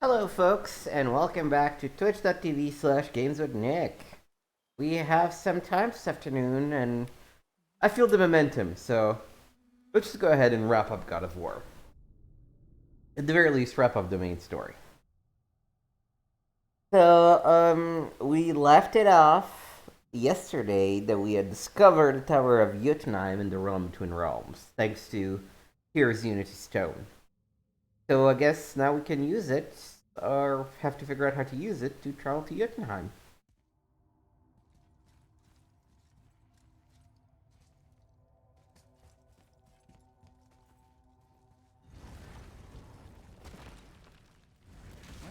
Hello, folks, and welcome back to twitch.tv/gameswithnick. We have some time this afternoon, and I feel the momentum, so let's just go ahead and wrap up God of War. At the very least, wrap up the main story. So, we left it off yesterday that we had discovered the Tower of Jotunheim in the Realm Between Realms, thanks to Hero's Unity Stone. So I guess now we can use it, or have to figure out how to use it to travel to Jotunheim.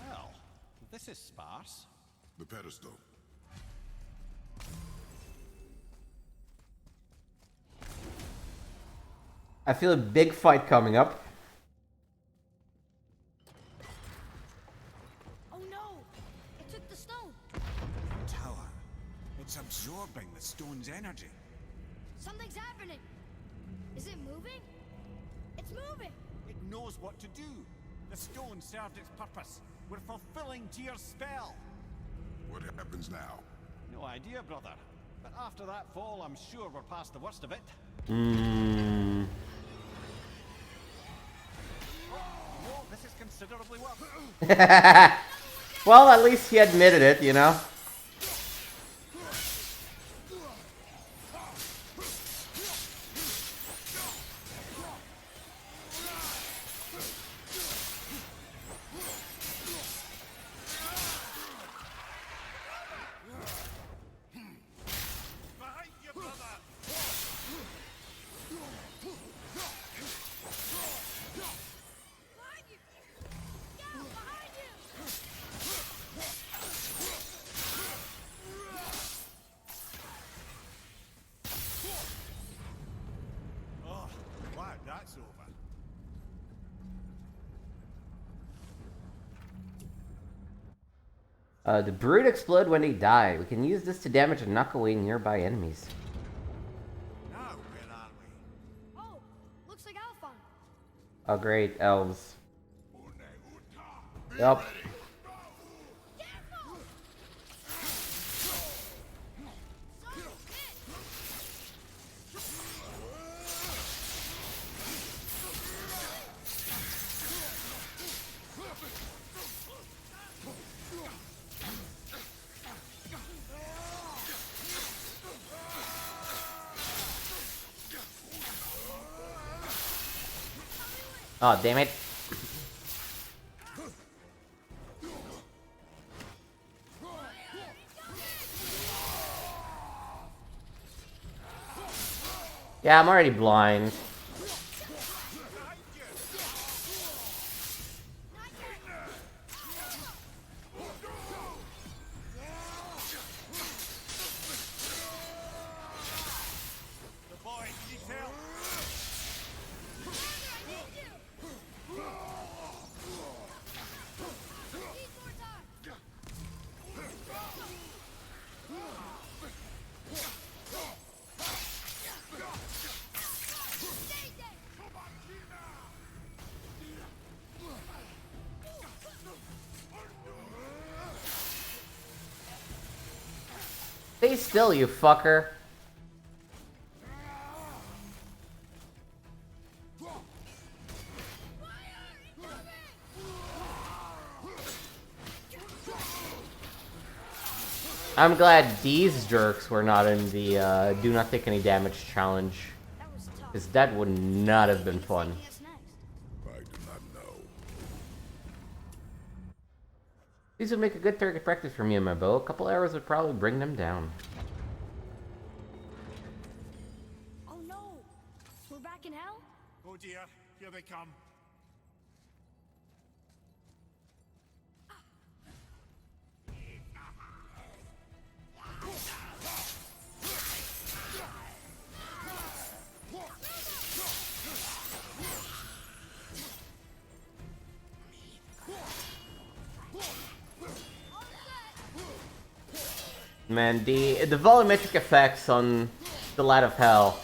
Well, this is sparse. The pedestal. I feel a big fight coming up. Oh no! It took the stone! Tower. It's absorbing the stone's energy. Something's happening! Is it moving? It's moving! It knows what to do. The stone served its purpose. We're fulfilling Tyr's spell. What happens now? No idea, brother. But after that fall, I'm sure we're past the worst of it. Hmm. No, this is considerably worse. Well, at least he admitted it, you know? Behind you, brother! Behind you! Go! Behind you! Oh, glad that's over. The Brood explode when they die. We can use this to damage and knock away nearby enemies. Now, where are we? Oh! Looks like Alphon! Oh great, elves. Yup. Careful! Son of a bitch! Oh, damn it. Yeah, I'm already blind. The boy needs help. I need you! Need more time! Stay dead! Stay still, you fucker. I'm glad these jerks were not in the do not take any damage challenge. That was tough. Because that would not have been fun. Yes, next. I do not know. These would make a good target practice for me and my bow. A couple arrows would probably bring them down. Oh no! We're back in hell? Oh dear, here they come. Man, the volumetric effects on the Light of Hell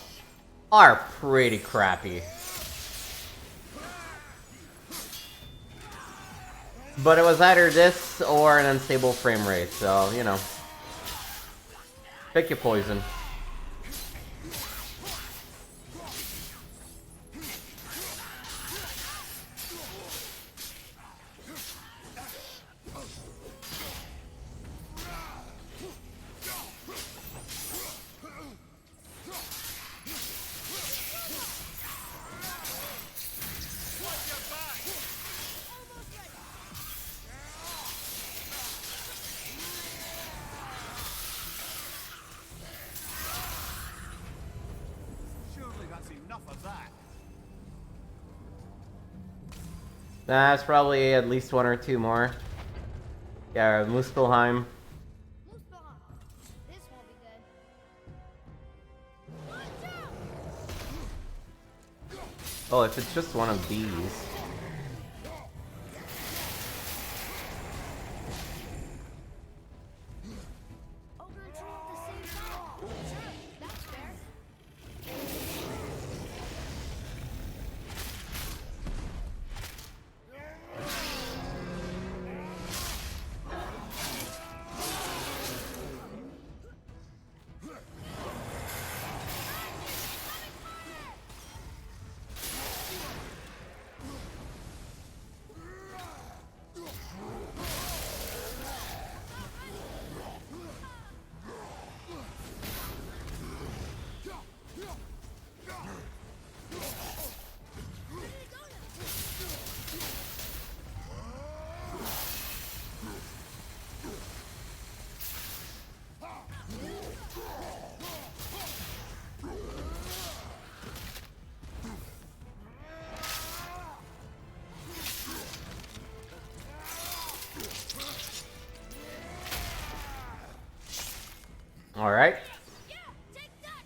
are pretty crappy. But it was either this or an unstable frame rate, so, you know. Pick your poison. Surely that's enough of that. That's probably at least one or two more. Yeah, Muspelheim. Muspelheim. This won't be good. Watch out! Oh, if it's just one of these. Ogre and troll at the same time. Sure, that's fair. Alright. Yeah, take that!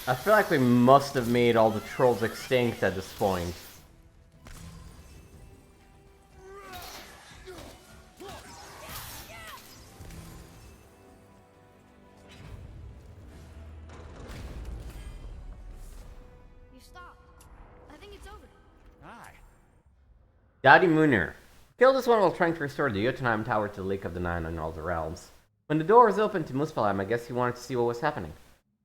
I feel like we must have made all the trolls extinct at this point. You stopped. I think it's over. Aye. Daddy Mooner. Kill this one while trying to restore the Jotunheim Tower to the Lake of the Nine and all the realms. When the door was opened to Muspelheim, I guess he wanted to see what was happening.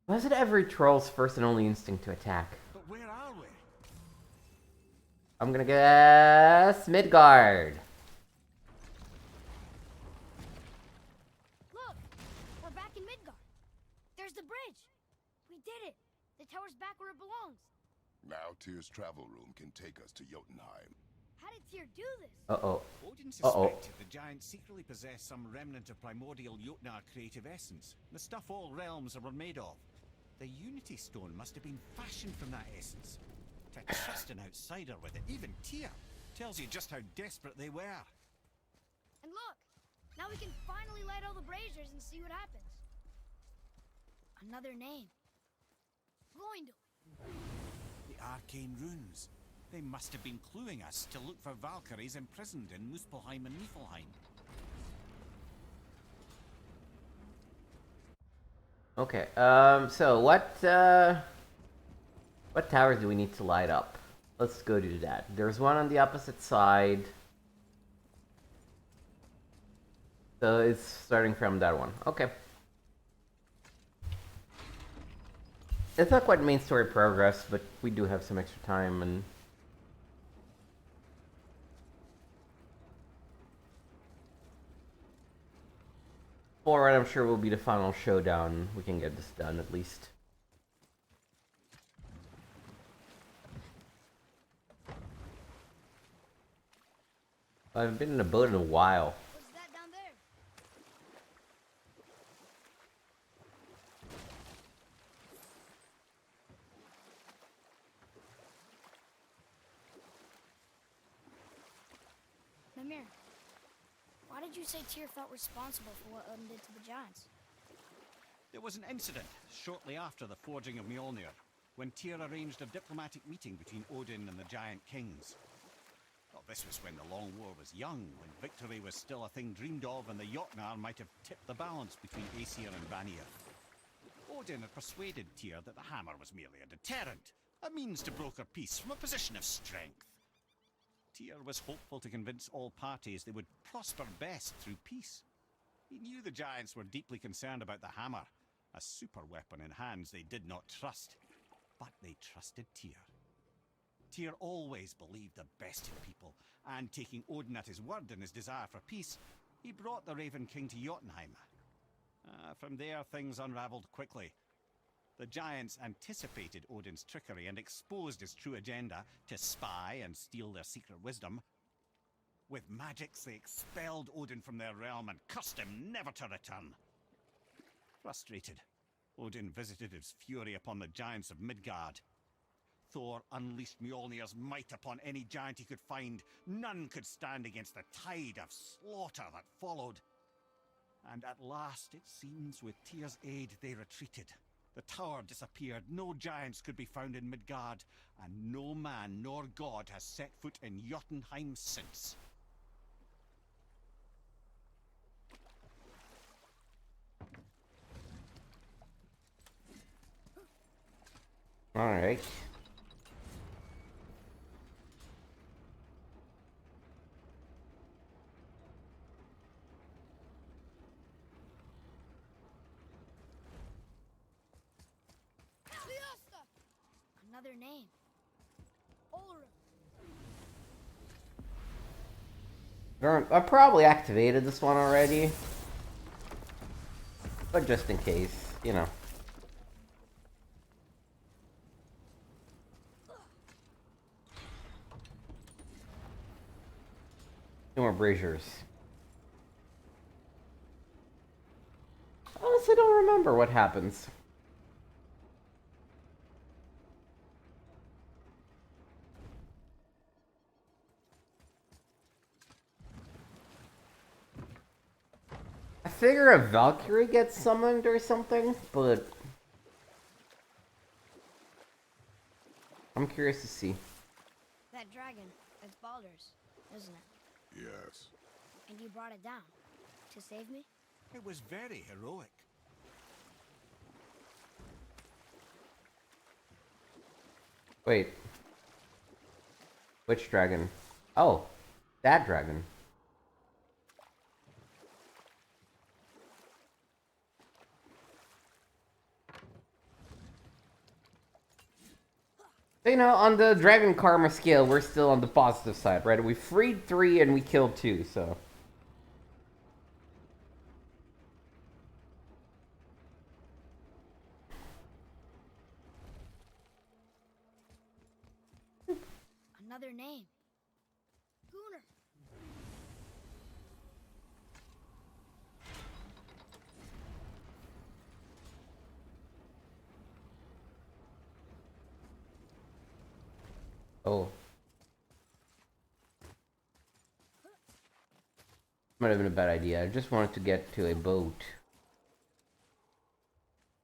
Was it every troll's first and only instinct to attack? But where are we? I'm gonna guess Midgard. Look! We're back in Midgar. There's the bridge. We did it. The tower's back where it belongs. Now Tyr's travel room can take us to Jotunheim. How did Tyr do this? Uh-oh. Odin Uh-oh. suspected the giants secretly possessed some remnant of primordial Jotnar creative essence, the stuff all realms were made of. The Unity Stone must have been fashioned from that essence. To trust an outsider with it, even Tyr, tells you just how desperate they were. And look! Now we can finally light all the braziers and see what happens. Another name. Groindel. The arcane runes. They must have been cluing us to look for Valkyries imprisoned in Muspelheim and Niflheim. Okay, so what towers do we need to light up? Let's go do that. There's one on the opposite side. So it's starting from that one. Okay. It's not quite main story progress, but we do have some extra time and... Alright, I'm sure will be the final showdown. We can get this done at least. I haven't been in a boat in a while. What's that down there? Mimir, why did you say Tyr felt responsible for what Odin did to the giants? There was an incident shortly after the forging of Mjolnir, when Tyr arranged a diplomatic meeting between Odin and the giant kings. Well, this was when the Long War was young, when victory was still a thing dreamed of, and the Jotnar might have tipped the balance between Aesir and Vanir. Odin had persuaded Tyr that the hammer was merely a deterrent, a means to broker peace from a position of strength. Tyr was hopeful to convince all parties they would prosper best through peace. He knew the giants were deeply concerned about the hammer, a super weapon in hands they did not trust. But they trusted Tyr. Tyr always believed the best in people, and taking Odin at his word in his desire for peace, he brought the Raven King to Jotunheim. From there, things unravelled quickly. The giants anticipated Odin's trickery and exposed his true agenda to spy and steal their secret wisdom. With magics, they expelled Odin from their realm and cursed him never to return. Frustrated, Odin visited his fury upon the giants of Midgard. Thor unleashed Mjolnir's might upon any giant he could find. None could stand against the tide of slaughter that followed. And at last, it seems, with Tyr's aid, they retreated. The tower disappeared, no giants could be found in Midgard, and no man nor god has set foot in Jotunheim since. Alright. Another name. Ulrich. I probably activated this one already. But just in case, you know. Two more braziers. Honestly, don't remember what happens. I figure a Valkyrie gets summoned or something, but I'm curious to see. That dragon, it's Baldur's, isn't it? Yes. And you brought it down to save me? It was very heroic. Wait. Which dragon? Oh, that dragon. You know, on the Dragon Karma scale, we're still on the positive side, right? We freed 3 and we killed 2, so... Another name. Gunnar. Oh. Might have been a bad idea. I just wanted to get to a boat.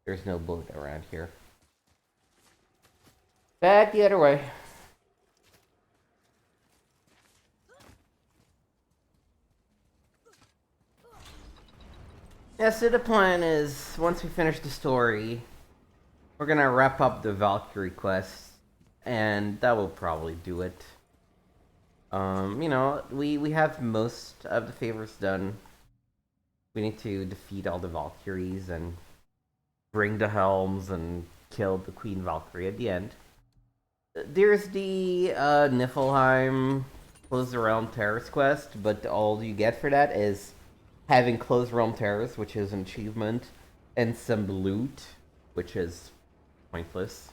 There's no boat around here. Back the other way. Yeah, so the plan is, once we finish the story, we're gonna wrap up the Valkyrie quest. And that will probably do it. You know, we have most of the favors done. We need to defeat all the Valkyries and bring the helms and kill the Queen Valkyrie at the end. There's the Niflheim Close the Realm Terrace quest, but all you get for that is having Close Realm Terrace, which is an achievement, and some loot, which is pointless.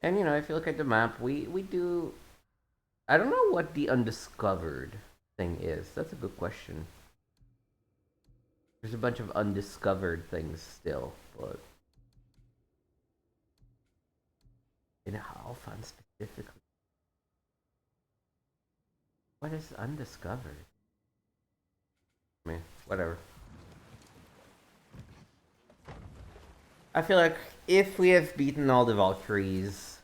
And, you know, if you look at the map, we do... I don't know what the undiscovered thing is. That's a good question. There's a bunch of undiscovered things still, but... in Halfdan specifically. What is undiscovered? I mean, whatever. I feel like if we have beaten all the Valkyries,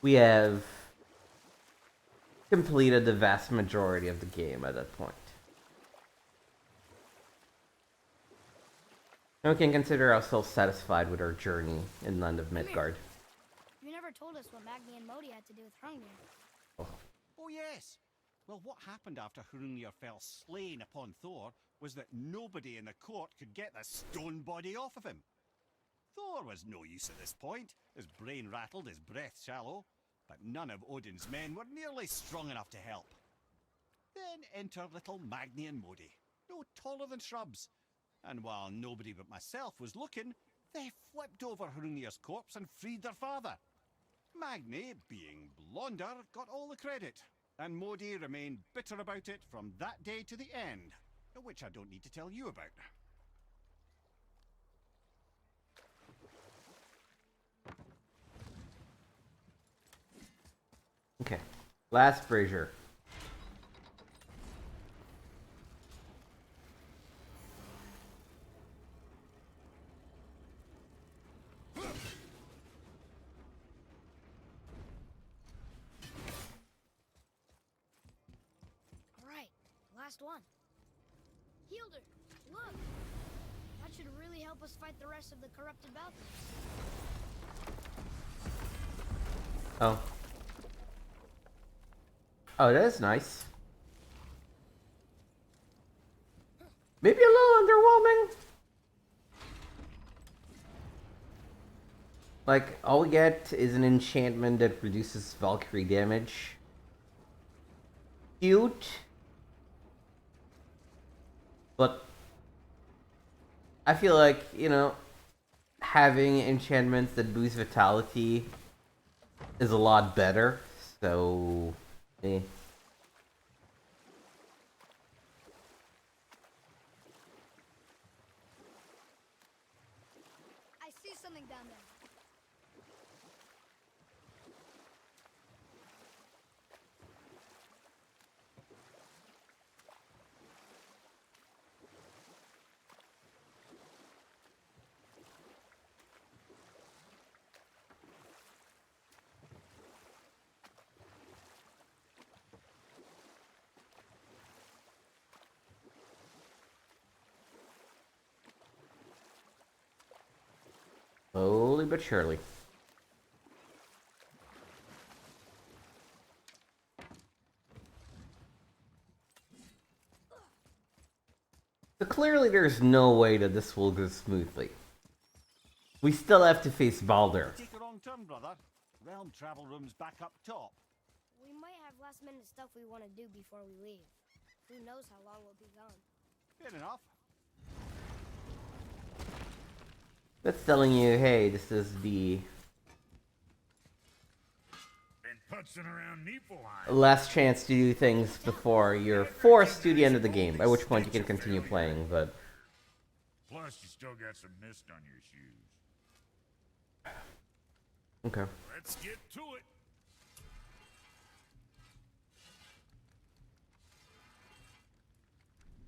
we have completed the vast majority of the game at that point. And we can consider ourselves satisfied with our journey in Land of Midgard. You never told us what Magni and Modi had to do with Hrungnir. Oh, yes. Well, what happened after Hrungnir fell slain upon Thor was that nobody in the court could get the stone body off of him. Thor was no use at this point, his brain rattled, his breath shallow, but none of Odin's men were nearly strong enough to help. Then enter little Magni and Modi, no taller than shrubs, and while nobody but myself was looking, they flipped over Hrungnir's corpse and freed their father. Magni, being blonder, got all the credit, and Modi remained bitter about it from that day to the end, which I don't need to tell you about. Okay. Last brazier. Alright, last one. Healed her! Look! That should really help us fight the rest of the corrupted Balthans. Oh. Oh, that is nice. Maybe a little underwhelming. Like, all we get is an enchantment that reduces Valkyrie damage. Cute. But I feel like, you know, having enchantments that boost vitality is a lot better. So, eh. I see something down there. Slowly but surely. So clearly there's no way that this will go smoothly. We still have to face Baldur. Take a wrong turn, brother. Realm travel room's back up top. We might have last minute stuff we want to do before we leave. Who knows how long we'll be gone. Fair enough. That's telling you, hey, this is the Been putzing around Niflheim. last chance to do things before you're forced to the end of the game, at which point you can continue playing, but... Plus, you still got some mist on your shoes. Okay. Let's get to it.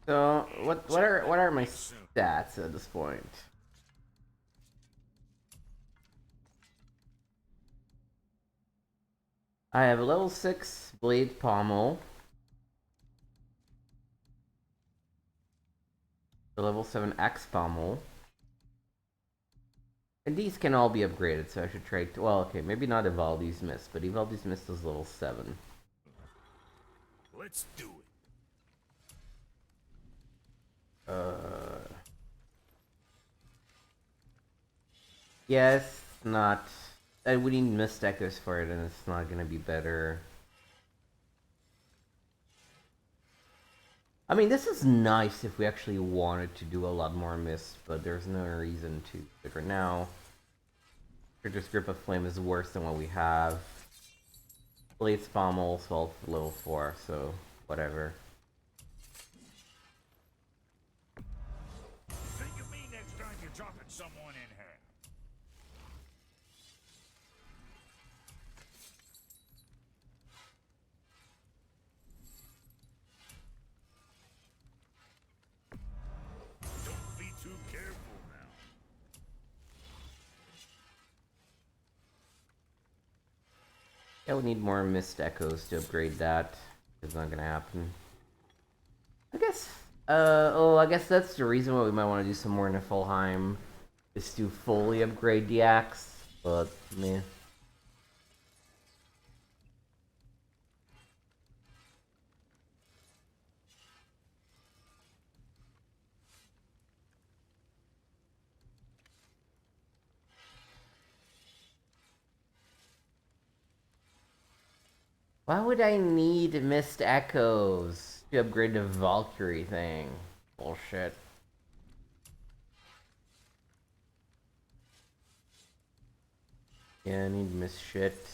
So, what are my stats at this point? I have a level 6 blade pommel. The level 7 axe pommel. And these can all be upgraded, so I should try to, well, okay, maybe not Ivaldi's Mist, but Ivaldi's Mist is level 7. Let's do it. Yeah, it's not. We need Mist Echoes for it, and it's not gonna be better. I mean, this is nice if we actually wanted to do a lot more Mist, but there's no reason to. Like right now, Trigger's Grip of Flame is worse than what we have. Blade's Pommel, well, level 4, so whatever. Think of me next time you're dropping someone in here. Don't be too careful now. Yeah, we need more Mist Echoes to upgrade that. It's not gonna happen. I guess Oh, I guess that's the reason why we might want to do some more Niflheim, is to fully upgrade the axe, but, meh. Why would I need Mist Echoes to upgrade the Valkyrie thing? Bullshit. Yeah, I need Mist shit.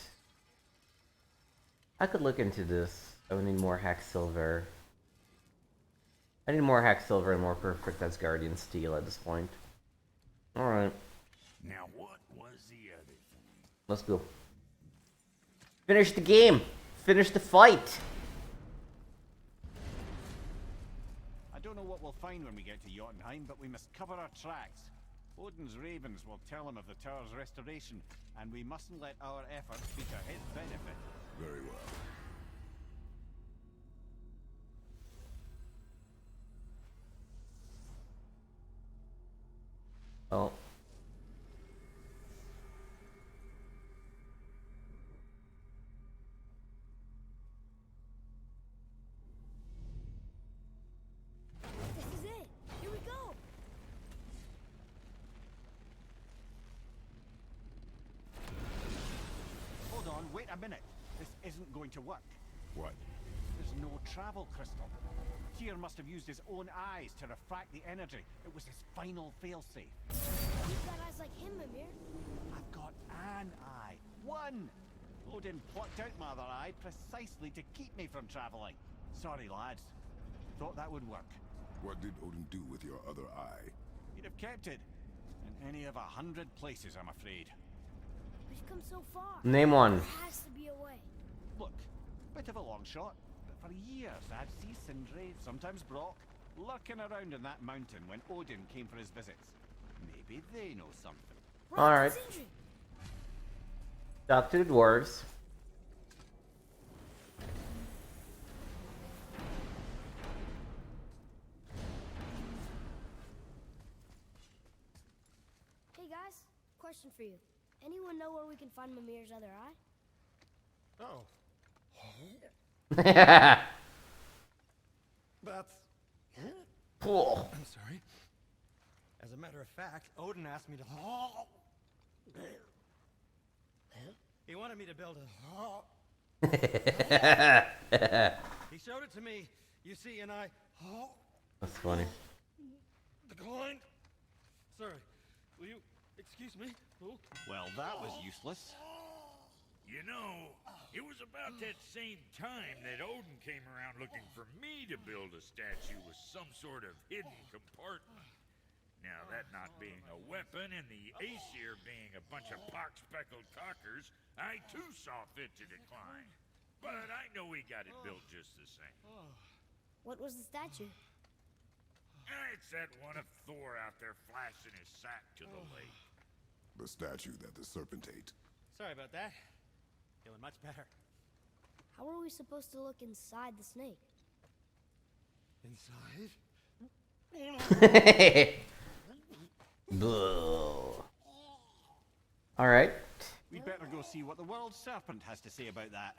I could look into this. I would need more Hack Silver. I need more Hack Silver and more Perfect Asgardian Steel at this point. Alright. Now what was the other thing? Let's go. Finish the game! Finish the fight! I don't know what we'll find when we get to Jotunheim, but we must cover our tracks. Odin's ravens will tell him of the tower's restoration, and we mustn't let our efforts be to his benefit. Very well. Oh. This is it. Here we go. Hold on, wait a minute. This isn't going to work. What? There's no travel crystal. Tyr must have used his own eyes to refract the energy. It was his final failsafe. You've got eyes like him, Mimir. I've got an eye. One! Odin plucked out my other eye precisely to keep me from traveling. Sorry, lads. Thought that would work. What did Odin do with your other eye? He'd have kept it. In any of 100 places, I'm afraid. We've come so far. Name one. There has to be a way. Look, bit of a long shot, but for years I'd see Sindri, sometimes Brock, lurking around in that mountain when Odin came for his visits. Maybe they know something. Alright. Sindri. Talk to the dwarves. Hey guys, question for you. Anyone know where we can find Mimir's other eye? Oh, that's... Cool. I'm sorry. As a matter of fact, Odin asked me to... He wanted me to build a... He showed it to me, you see, and I... That's funny. Declined. Sorry, will you excuse me? Oh. Well, that was useless. You know, it was about that same time that Odin came around looking for me to build a statue with some sort of hidden compartment. Now, that not being a weapon and the Aesir being a bunch of pock-speckled cockers, I too saw fit to decline. But I know we got it built just the same. What was the statue? It's that one of Thor out there flashing his sack to the lake. The statue that the Serpent ate. Sorry about that. Feeling much better. How are we supposed to look inside the snake? Inside? Alright. We'd better go see what the world serpent has to say about that.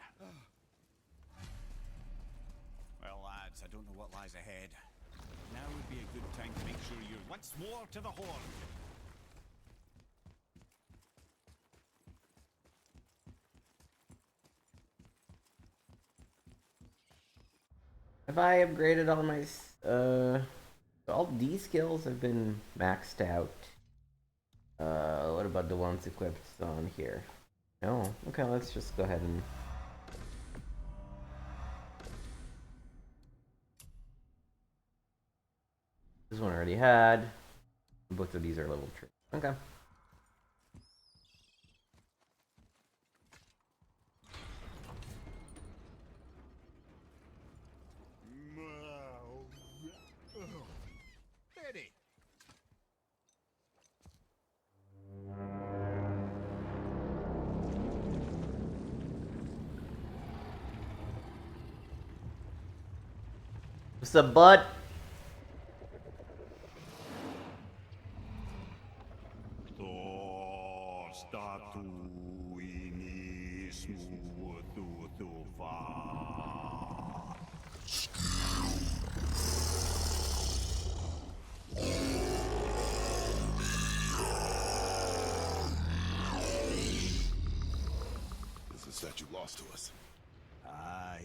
Well, lads, I don't know what lies ahead. Now would be a good time to make sure you're once more to the horn. Have I upgraded all my... all these skills have been maxed out. What about the ones equipped on here? No. Okay, let's just go ahead and... This one I already had. Both of these are level 3. Okay. Ready. What's up, bud? Is the statue lost to us?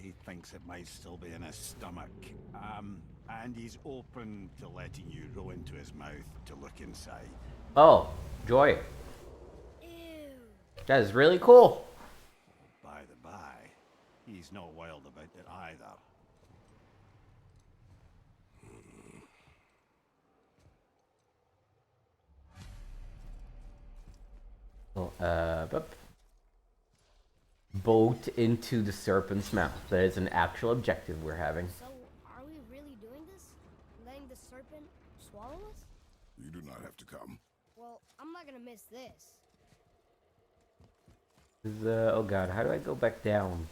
He thinks it might still be in his stomach. And he's open to letting you roll into his mouth to look inside. Oh, joy. Ew. That is really cool. By the by, he's not wild about it either. Boat into the serpent's mouth. That is an actual objective we're having. So, are we really doing this? Letting the serpent swallow us? You do not have to come. Well, I'm not gonna miss this. Oh god, how do I go back down?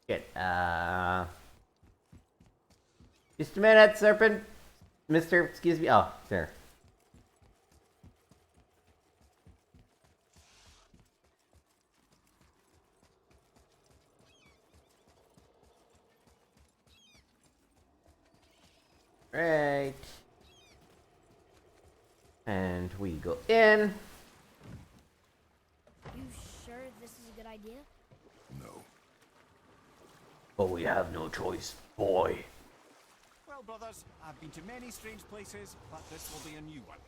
Shit, just a minute, serpent. Mister, excuse me. Oh, there. Right. And we go in. You sure this is a good idea? No. But we have no choice, boy. Well, brothers, I've been to many strange places, but this will be a new one.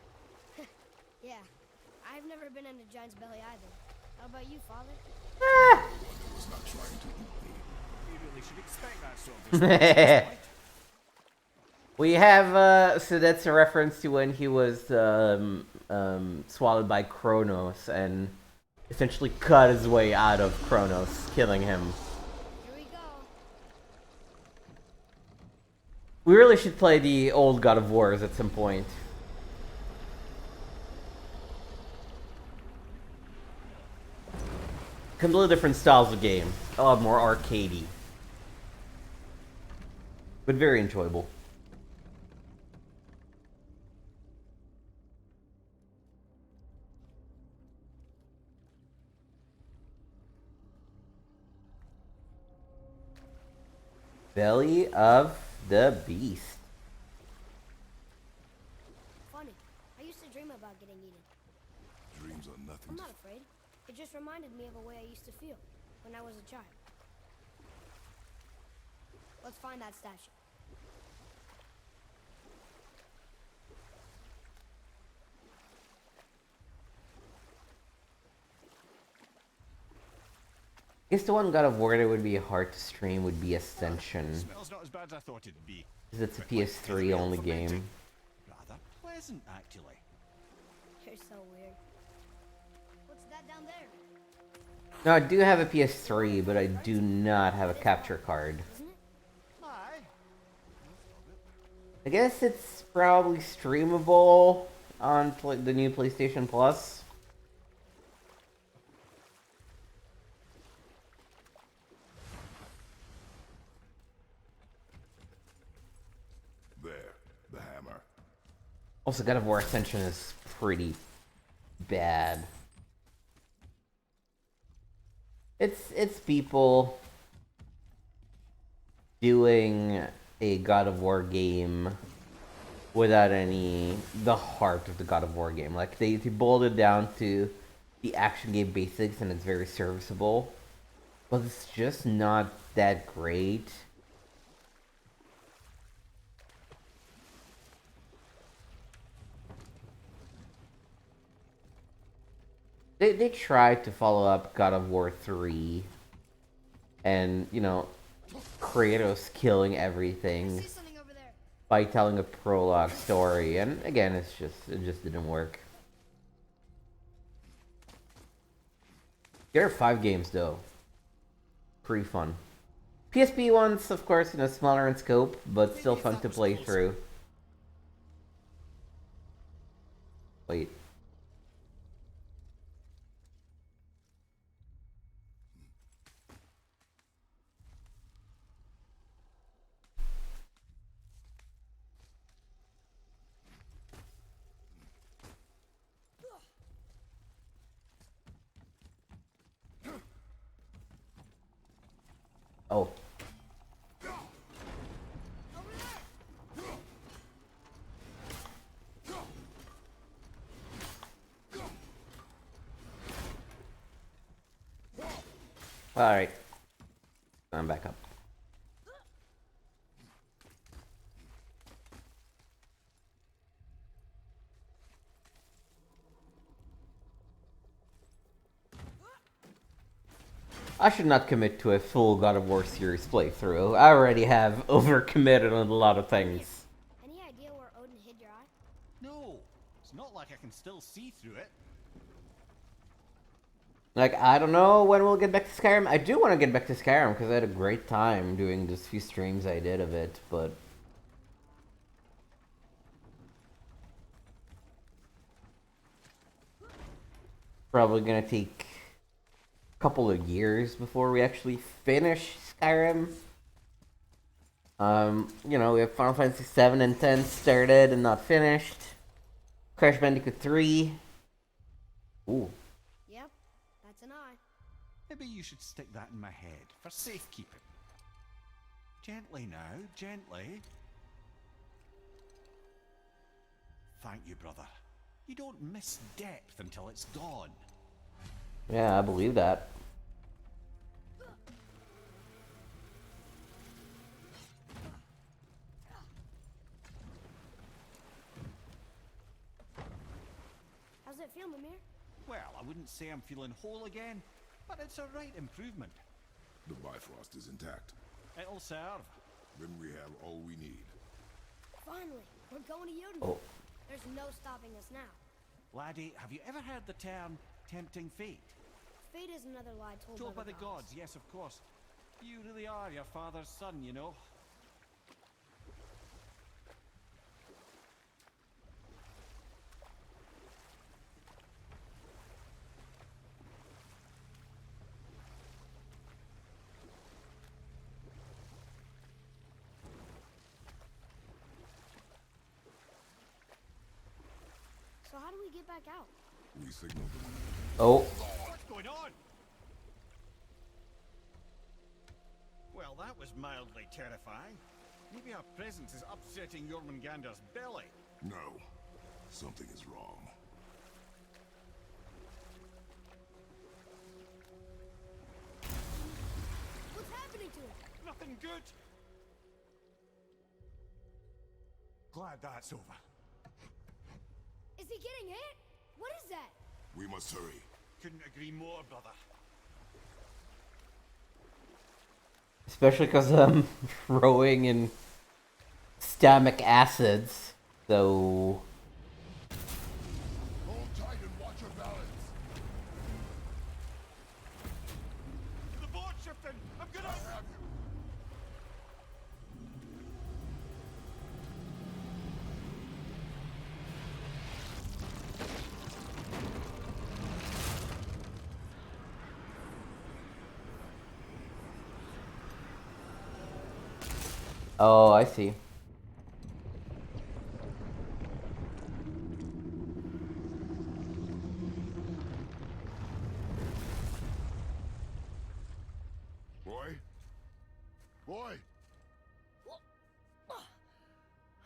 Yeah. I've never been in a giant's belly either. How about you, Father? I was not trying to eat me. You really should expect that sort of response, right? We have, so that's a reference to when he was swallowed by Kronos and essentially cut his way out of Kronos, killing him. Here we go. We really should play the old God of Wars at some point. Completely different styles of game. A lot more arcadey. But very enjoyable. Belly of the Beast. Funny. I used to dream about getting eaten. Dreams are nothing I'm to not afraid. It just reminded me of a way I used to feel when I was a child. Let's find that statue. I guess the one God of War that would be hard to stream would be Ascension. Smells not as bad as I thought it'd be. Because it's a PS3 only game. Rather pleasant, actually. You're so weird. What's that down there? No, I do have a PS3, but I do not have a capture card. Isn't it? Aye. I guess it's probably streamable on the new PlayStation Plus. there. The hammer. Also, God of War Ascension is pretty bad. It's people doing a God of War game without the heart of the God of War game. Like they boiled it down to the action game basics, and it's very serviceable, but it's just not that great. They tried to follow up God of War 3 and, Kratos killing I everything see something over there. by telling a prologue story, and again, it just didn't work. There are 5 games though. Pretty fun. PSP ones, of course, smaller in scope, but still fun to play through. Wait. Alright. I'm back up. I should not commit to a full God of War series playthrough. I already have overcommitted on a lot of things. Any idea where Odin hid your eye? No, it's not like I can still see through it. Like, I don't know when we'll get back to Skyrim. I do want to get back to Skyrim because I had a great time doing those few streams I did of it, but... Probably gonna take a couple of years before we actually finish Skyrim. You know, we have Final Fantasy 7 and 10 started and not finished. Crash Bandicoot 3. Ooh. Yep, that's an eye. Maybe you should stick that in my head for safekeeping. Gently now, gently. Thank you, brother. You don't miss depth until it's gone. Yeah, I believe that. How's it feel, Mimir? Well, I wouldn't say I'm feeling whole again, but it's a right improvement. The Bifrost is intact. It'll serve. Then we have all we need. Finally, we're going to Jotunheim. Oh. There's no stopping us now. Laddie, have you ever heard the term tempting fate? Fate is another lie told, Told by the gods, yes, of course. You really are your father's son, you know. So how do we get back out? We signaled them. Oh. What's going on? Well, that was mildly terrifying. Maybe our presence is upsetting Jormungandr's belly. No. Something is wrong. What's happening to him? Nothing good. Glad that's over. Is he getting hit? What is that? We must hurry. Couldn't agree more, brother. Especially because I'm rowing in stamic acids, so... Hold tight and watch your balance. The boat shifting! I'm gonna... I have you. Oh, I see. Boy? Boy!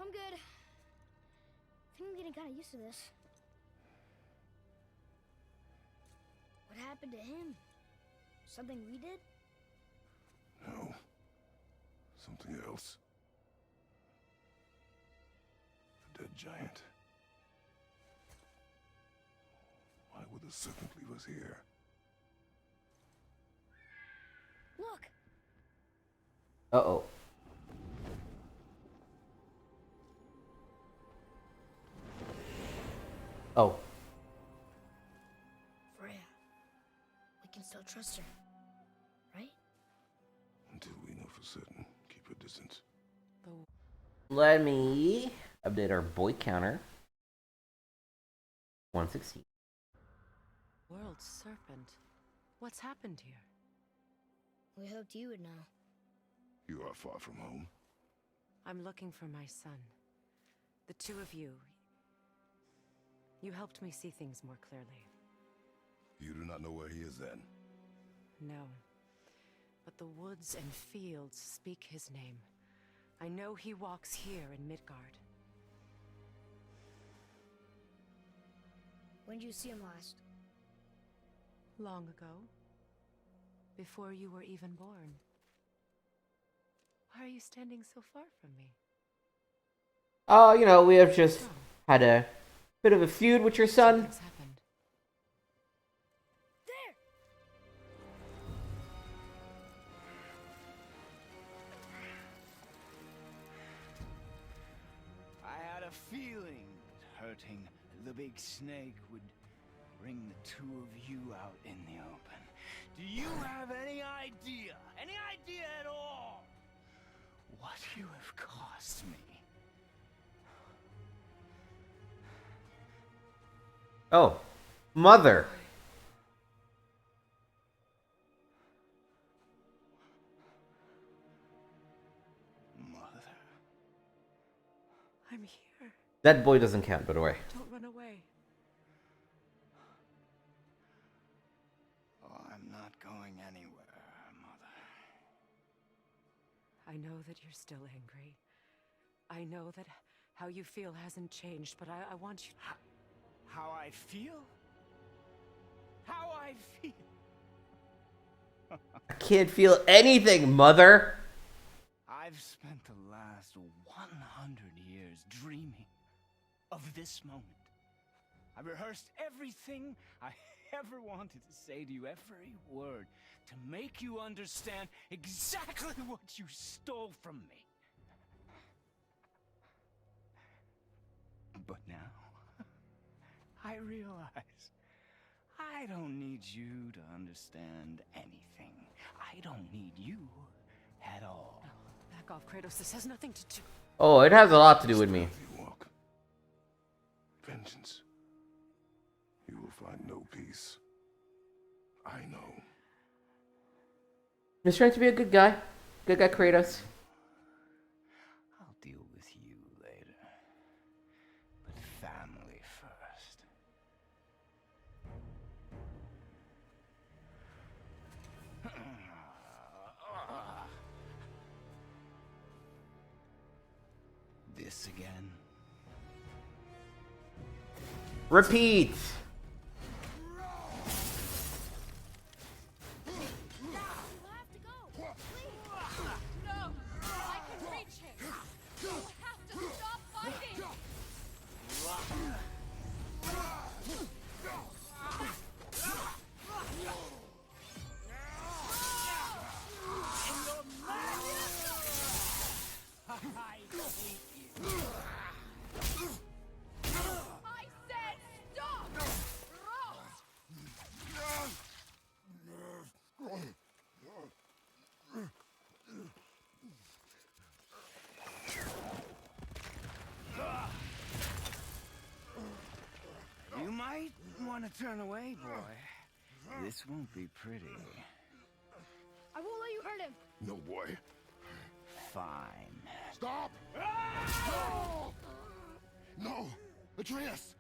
I'm good. I think I'm getting kind of used to this. What happened to him? Something we did? No. Something else. The dead giant. Why would the serpent leave us here? Look! Uh-oh. Oh. Freya. We can still trust her. Right? Until we know for certain, keep a distance. Let me update our boy counter. 116. World Serpent. What's happened here? We hoped you would know. You are far from home. I'm looking for my son. The two of you. You helped me see things more clearly. You do not know where he is then? No. But the woods and fields speak his name. I know he walks here in Midgard. When did you see him last? Long ago. before you were even born. Why are you standing so far from me? Oh, you know, we have just had a bit of a feud with your son. Something's happened. There! I had a feeling that hurting the big snake would bring the two of you out in the open. Do you have any idea at all, what you have cost me? Oh, mother. Mother. I'm here. That boy doesn't count, by the way. Don't run away. Oh, I'm not going anywhere, Mother. I know that you're still angry. I know that how you feel hasn't changed, but I want you... How I feel? How I feel? I can't feel anything, mother. I've spent the last 100 years dreaming of this moment. I rehearsed everything I ever wanted to say to you, every word, to make you understand exactly what you stole from me. But now, I realize I don't need you to understand anything. I don't need you at all. No, back off, Kratos. This has nothing to do... Oh, it has a lot to do with me. You walk. Vengeance. You will find no peace. I know. He's trying to be a good guy. Good guy, Kratos. I'll deal with you later. But family first. This again? Repeat. You have to go! Please! No! I can reach him! You have to stop fighting! I said stop! You might want to turn away, boy. This won't be pretty. I won't let you hurt him! No, boy. Fine. Stop! No! No! Atreus!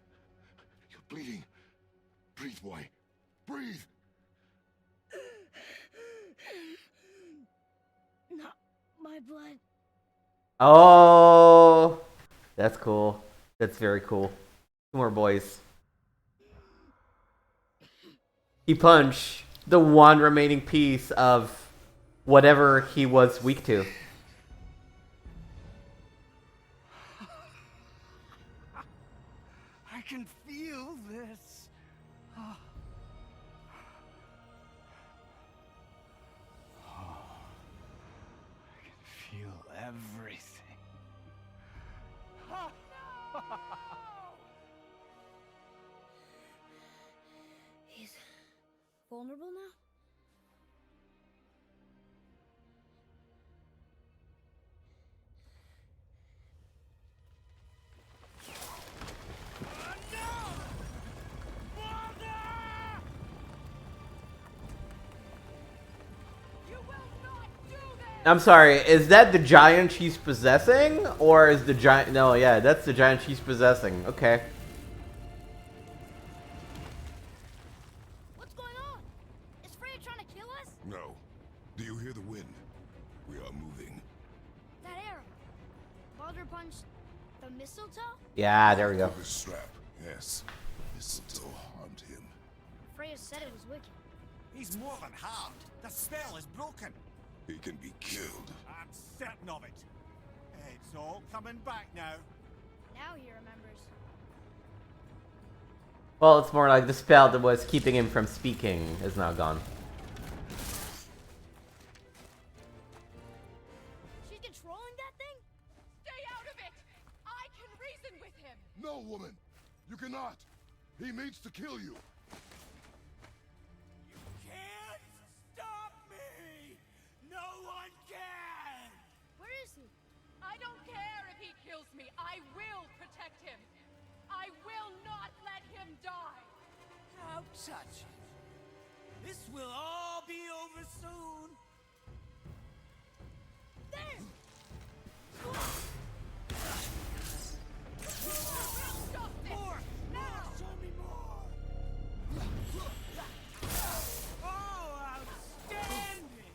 You're bleeding. Breathe, boy. Breathe! Not my blood. Oh, that's cool. That's very cool. Two more boys. He punched the one remaining piece of whatever he was weak to. I can feel this. Oh. I can feel everything. He's vulnerable now? I'm sorry, is that the giant she's possessing? Or is the giant... No, yeah, that's the giant she's possessing. Okay. What's going on? Is Freya trying to kill us? No. Do you hear the wind? We are moving. That arrow. Baldur punched the mistletoe? Yeah, there we go. His strap, yes. Mistletoe harmed him. Freya said it was wicked. He's more than harmed. The spell is broken. He can be killed. I'm certain of it. It's all coming back now. Now he remembers. Well, it's more like the spell that was keeping him from speaking is now gone. She's controlling that thing? Stay out of it! I can reason with him! No, woman! You cannot! He means to kill you! You can't stop me! No one can! Where is he? I don't care if he kills me. I will protect him. I will not let him die. How touching. This will all be over soon. There! Stop this! More! Now! Show me more! Oh, outstanding!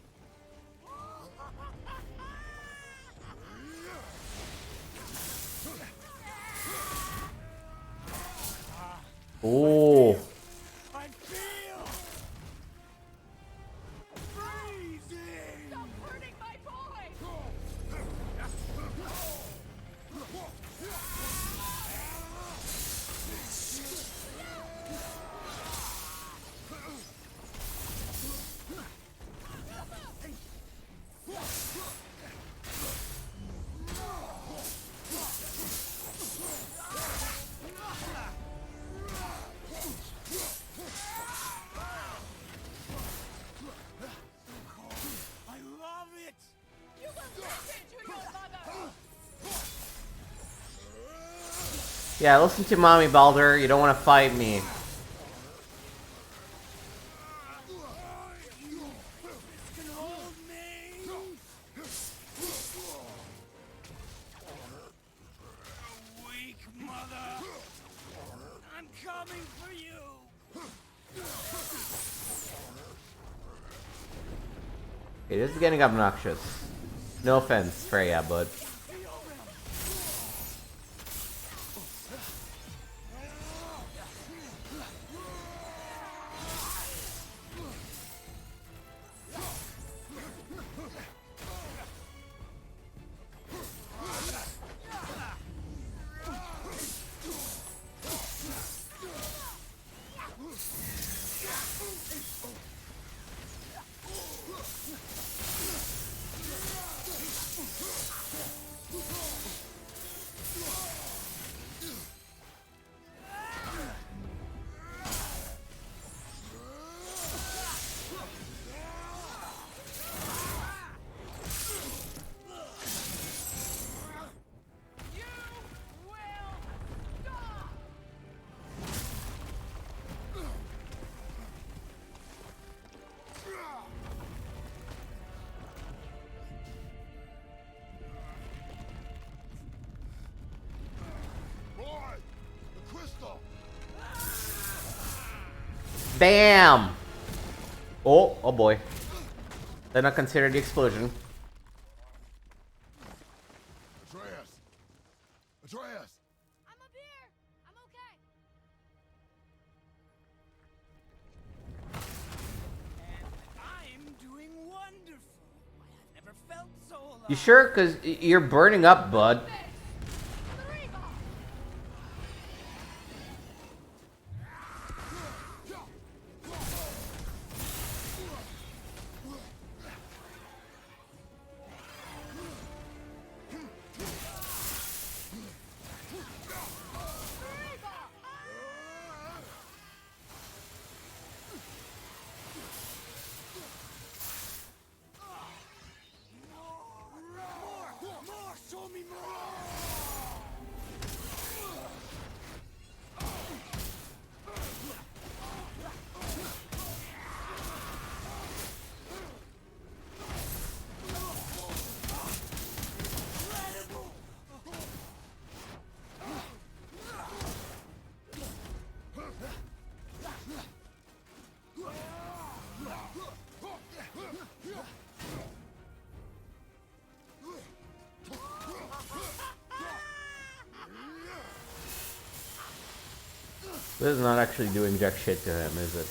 Oh. I feel freezing! Stop hurting my boy! I love it! You will listen to your mother! Yeah, listen to mommy, Baldur. You don't want to fight me. Can hold me! A weak mother! I'm coming for you! Okay, this is getting obnoxious. No offense, Freya, but... You will stop! Boy! The crystal! BAM! Oh boy. Did not consider the explosion. Atreus! Atreus! I'm up here! I'm okay! And I'm doing wonderful. I've never felt so alive. You sure? Because you're burning up, bud. More! Show me more! This is not actually doing jack shit to him, is it?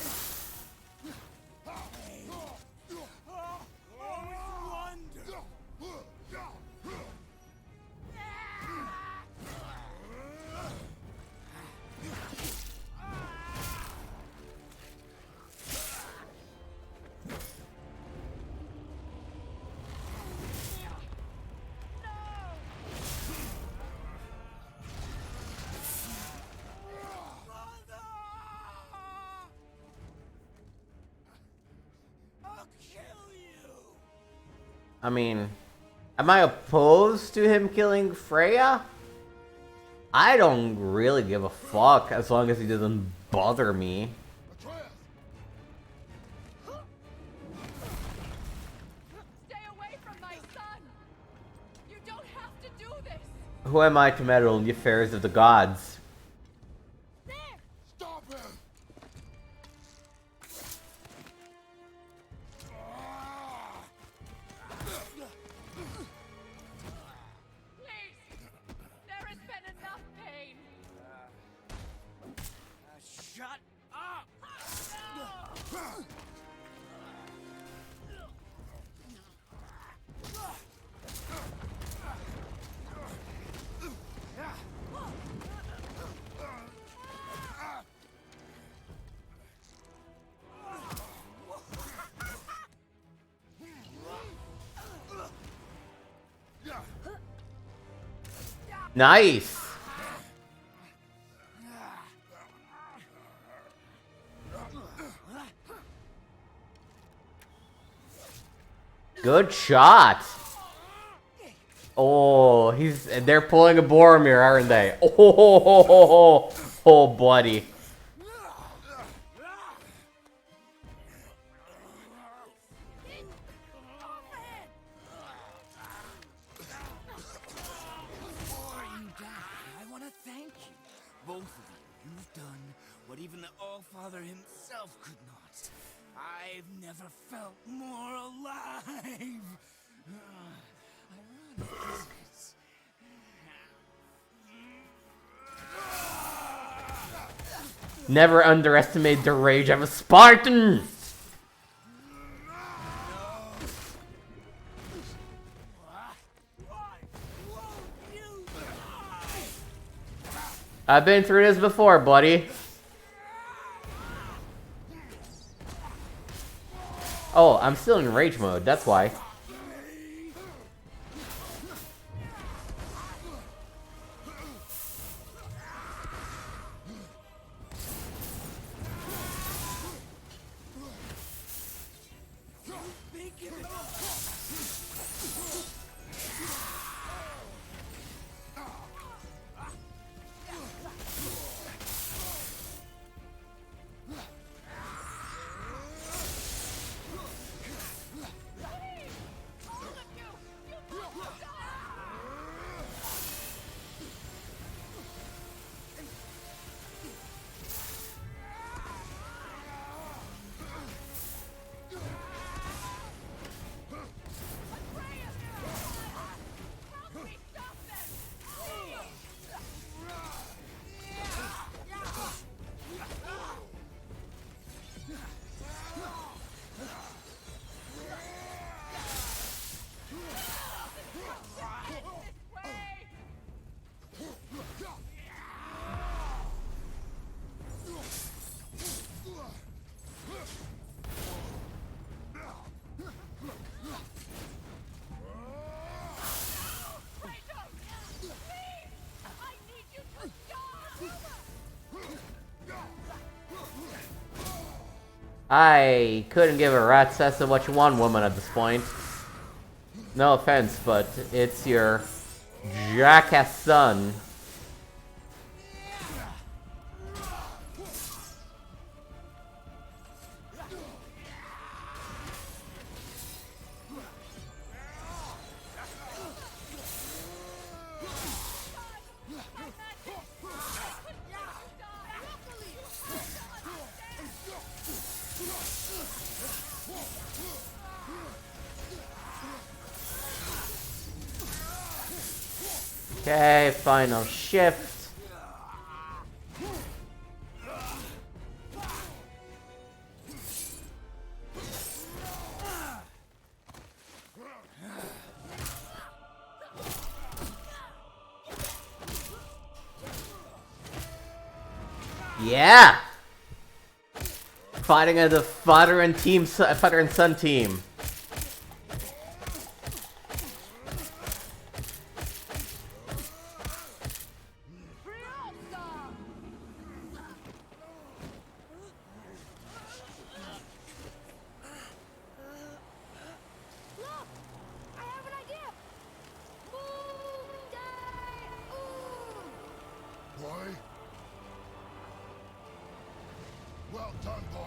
I mean, am I opposed to him killing Freya? I don't really give a fuck as long as he doesn't bother me. Stay away from my son! You don't have to do this! Who am I to meddle in the affairs of the gods? There! Stop him! Please! There has been enough pain! Shut up! Nice! Good shot! Oh, they're pulling a Boromir, aren't they? Oh, buddy. Before you die, I want to thank you. Both of you. You've done what even the All-Father himself could not. I've never felt more alive. Ironic, isn't it? Never underestimate the rage of a Spartan! I've been through this before, buddy. Oh, I'm still in rage mode, that's why. I couldn't give a rat's ass of what you want, woman, at this point. No offense, but it's your jackass son. Okay, final shift. Yeah! Fighting as a father and son team. Look! I done, boy.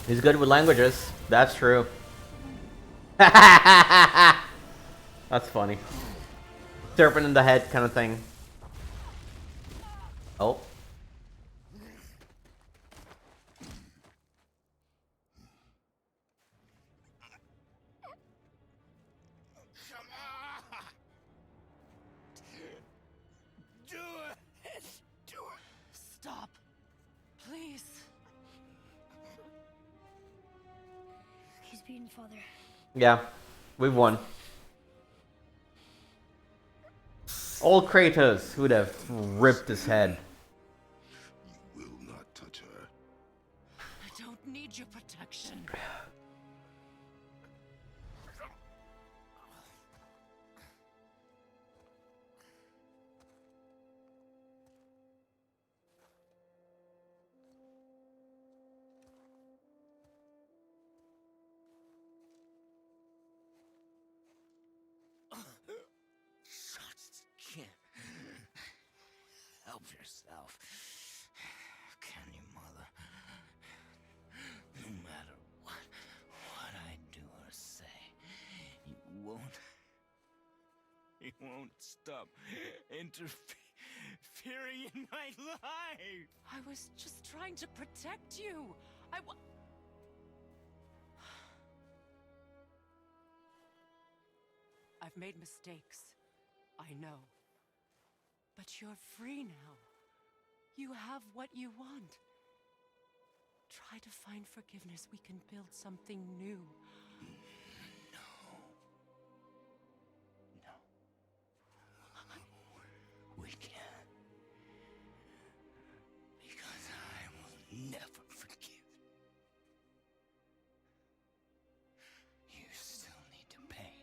He's good with languages. That's true. That's funny. Serpent in the head kind of thing. Oh. Come on! Do it! Do it! Stop. Please. He's beaten, Father. Yeah, we've won. Old Kratos, who'd have ripped his head. You will not touch her. I don't need your protection. Just can't help yourself. Can you, Mother? No matter what I do or say, you won't stop interfering in my life. I was just trying to protect you. I've made mistakes. I know. But you're free now. You have what you want. Try to find forgiveness. We can build something new. No. We can't. Because I will never forgive. You still need to pay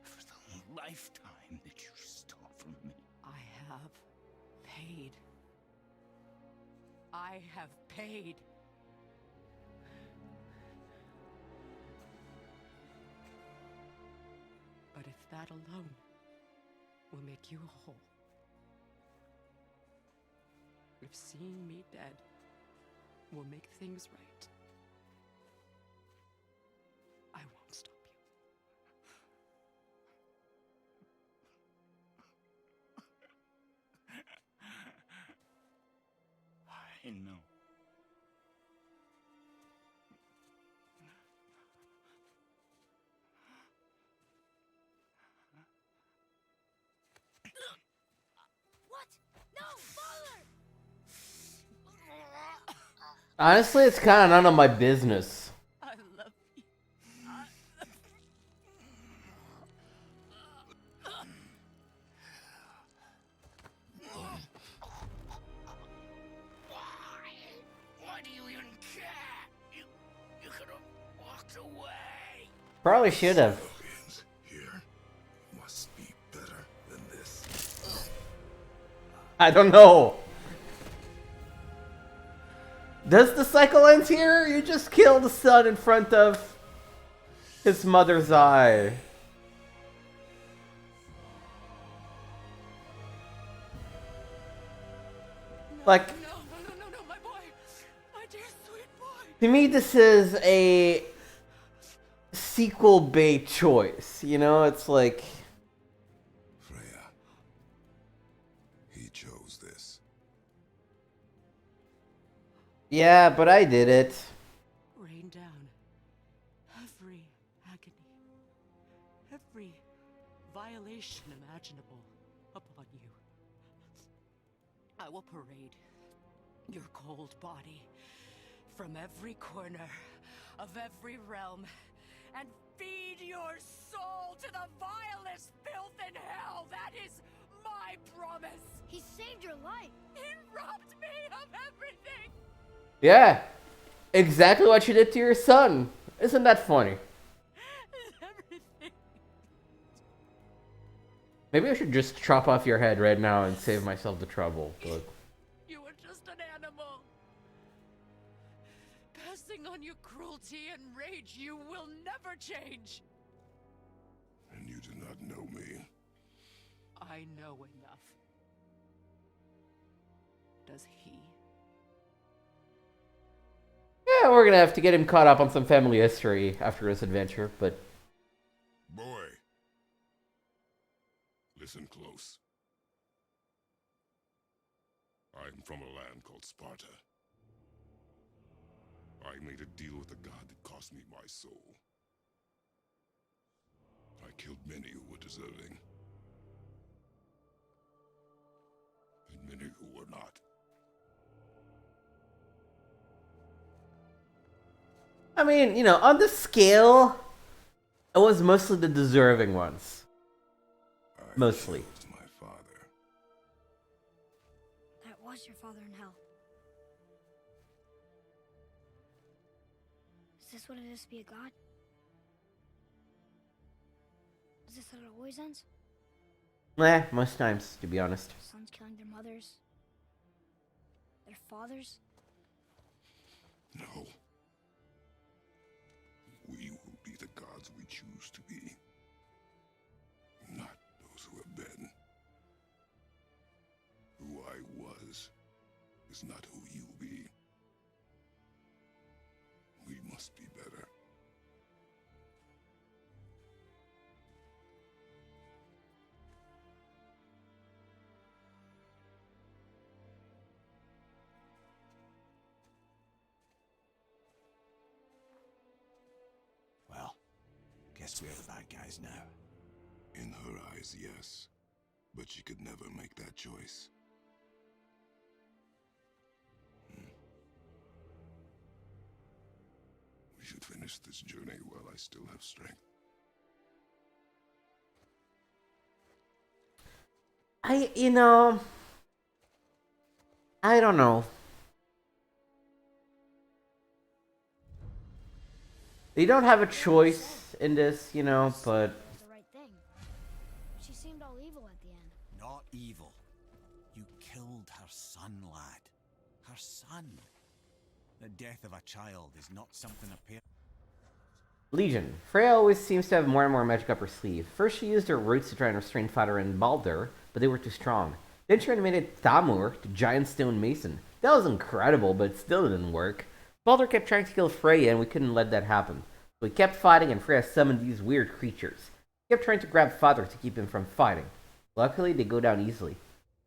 for the lifetime that you stole from me. I have paid. I have paid. But if that alone will make you whole, if seeing me dead will make things right, I won't stop you. I know. What? No, Father! Honestly, it's kind of none of my business. I love you. Why do you even care? You could have walked away. Probably should have. Slogans here must be better than this. I don't know. Does the cycle end here? You just kill the son in front of his mother's eye. Like, No, my boy. My dear sweet boy. to me, this is a sequel bait choice. You know, it's like, Freya. He chose this. yeah, but I did it. Rain down every agony, every violation imaginable upon you. I will parade your cold body from every corner of every realm and feed your soul to the vilest filth in hell. That is my promise. He saved your life. He robbed me of everything. Yeah, exactly what you did to your son. Isn't that funny? Everything. Maybe I should just chop off your head right now and save myself the trouble. But You were just an animal. Passing on your cruelty and rage, you will never change. And you do not know me. I know enough. Does he? we're gonna have to get him caught up on some family history after this adventure, but... Boy, listen close. I'm from a land called Sparta. I made a deal with a god that cost me my soul. I killed many who were deserving, and many who were not. I mean, you know, on the scale, it was mostly the deserving ones. Mostly. chose my father. That was your father in hell. Is this what it is to be a god? Is this how it always ends? Most times, to be honest. Sons killing their mothers? Their fathers? No. We will be the gods we choose to be. Not those who have been. Who I was is not who you will be. We must be better. Well, guess we're the bad guys now. In her eyes, yes. But she could never make that choice. We should finish this journey while I still have strength. I don't know. They don't have a choice in this, you know, but... The right thing. She seemed all evil at the end. Not evil. You killed her son, lad. Her son. The death of a child is not something a parent... Legion. Freya always seems to have more and more magic up her sleeve. First she used her roots to try and restrain Father and Baldur, but they were too strong. Then she animated Thamur, the giant stone mason. That was incredible, but it still didn't work. Baldur kept trying to kill Freya, and we couldn't let that happen. So we kept fighting, and Freya summoned these weird creatures. He kept trying to grab Father to keep him from fighting. Luckily, they go down easily.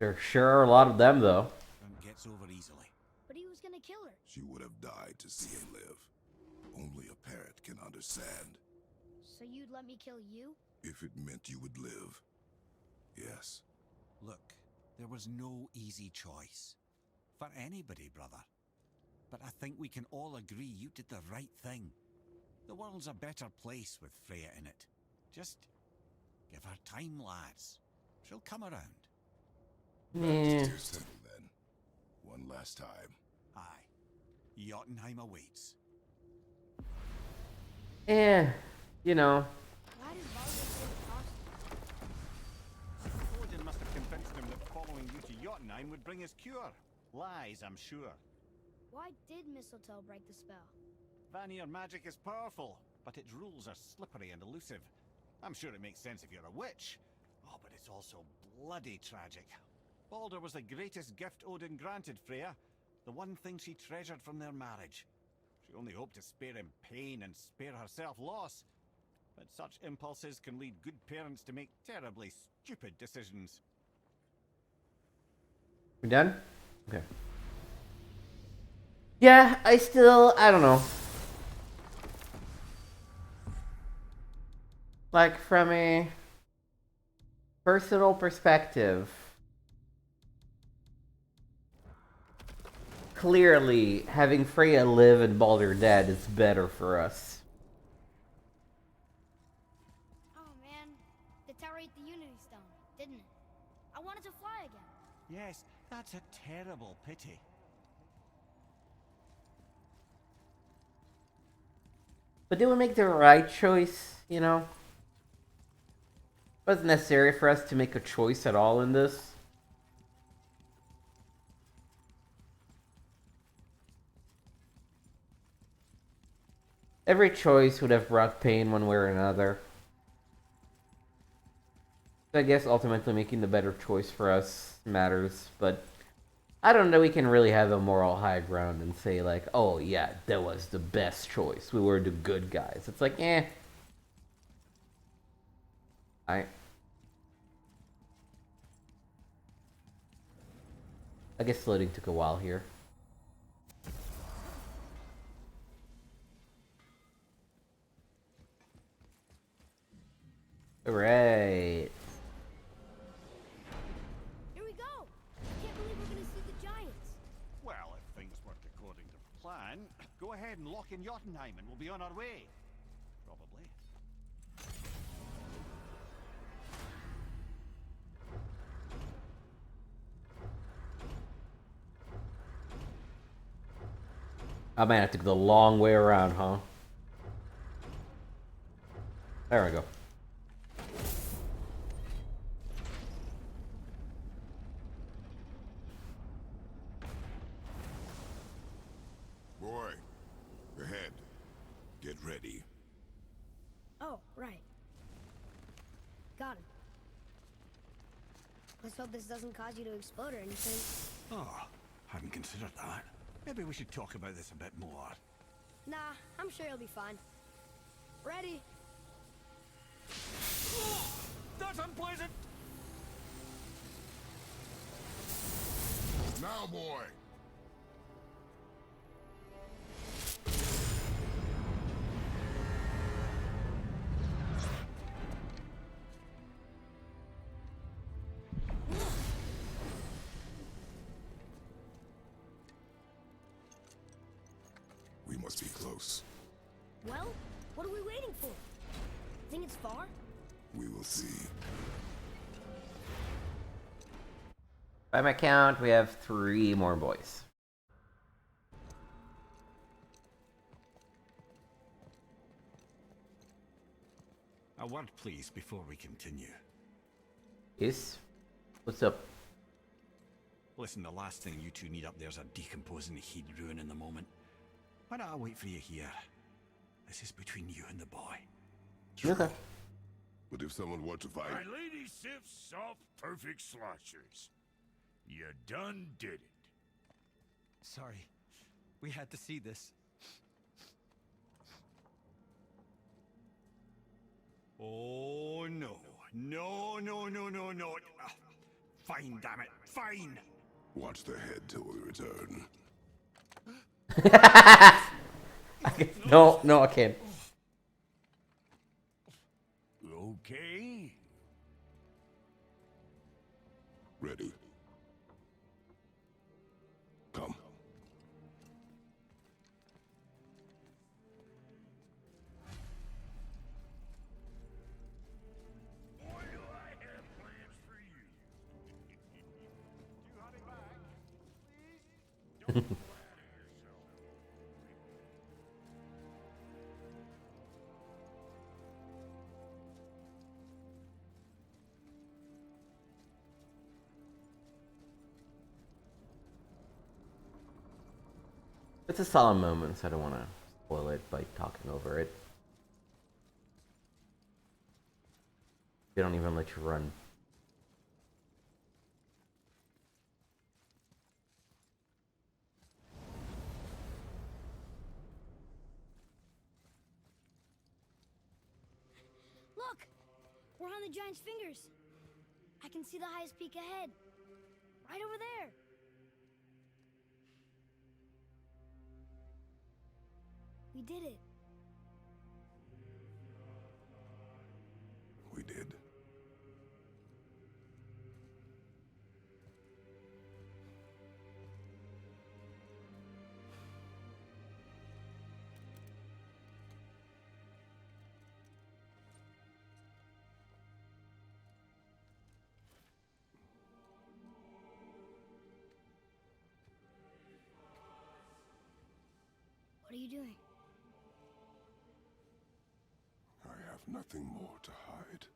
There sure are a lot of them, though. and gets over easily. But he was gonna kill her. She would have died to see him live. Only a parent can understand. So you'd let me kill you? If it meant you would live. Yes. Look, there was no easy choice. For anybody, brother. But I think we can all agree you did the right thing. The world's a better place with Freya in it. Just give her time, lads. She'll come around. Yeah. That's too simple then. One last time. Aye. Jotunheim awaits. You know. Why did Baldur say the cost? Odin must have convinced him that following you to Jotunheim would bring his cure. Lies, I'm sure. Why did mistletoe break the spell? Vanir magic is powerful, but its rules are slippery and elusive. I'm sure it makes sense if you're a witch. Oh, but it's also bloody tragic. Baldur was the greatest gift Odin granted Freya, the one thing she treasured from their marriage. She only hoped to spare him pain and spare herself loss. But such impulses can lead good parents to make terribly stupid decisions. We done? Okay. Yeah, I don't know. Like, from a personal perspective, clearly, having Freya live and Baldur dead is better for us. Oh man, the tower ate the Unity Stone, didn't it? I wanted to fly again. Yes, that's a terrible pity. But did we make the right choice, you know? It wasn't necessary for us to make a choice at all in this. Every choice would have brought pain one way or another. So I guess ultimately making the better choice for us matters, but I don't know. We can really have a moral high ground and say like, "Oh yeah, that was the best choice. We were the good guys." It's like, I I guess loading took a while here. Alright. Here we go! I can't believe we're gonna see the giants. Well, if things work according to plan, go ahead and lock in Jotunheim and we'll be on our way. Probably. I might have to go the long way around, huh? There we go. Boy, ahead. Get ready. Oh, right. Got him. Let's hope this doesn't cause you to explode or anything. Oh, hadn't considered that. Maybe we should talk about this a bit more. Nah, I'm sure you'll be fine. Ready? That's unpleasant! Now, boy. We must be close. Well, what are we waiting for? Think it's far? We will see. By my count, we have 3 more boys. A word, please, before we continue. Is? What's up? Listen, the last thing you two need up there's a decomposing heat ruin in the moment. Why don't I wait for you here? This is between you and the boy. Okay. But if someone were to fight... My lady sips soft, perfect sloshers. You done did it. Sorry. We had to see this. Oh, no. No, no, no, no, no. Fine, damn it. Fine. Watch the head till we return. No, I can't. Okay. Ready. Come. Boy, do I have plans for you. You honey back, please? Don't flatter yourself. It's a solemn moment, so I don't want to spoil it by talking over it. They don't even let you run. Look! We're on the giant's fingers. I can see the highest peak ahead. Right over there. We did it. We did. What are you doing? I have nothing more to hide.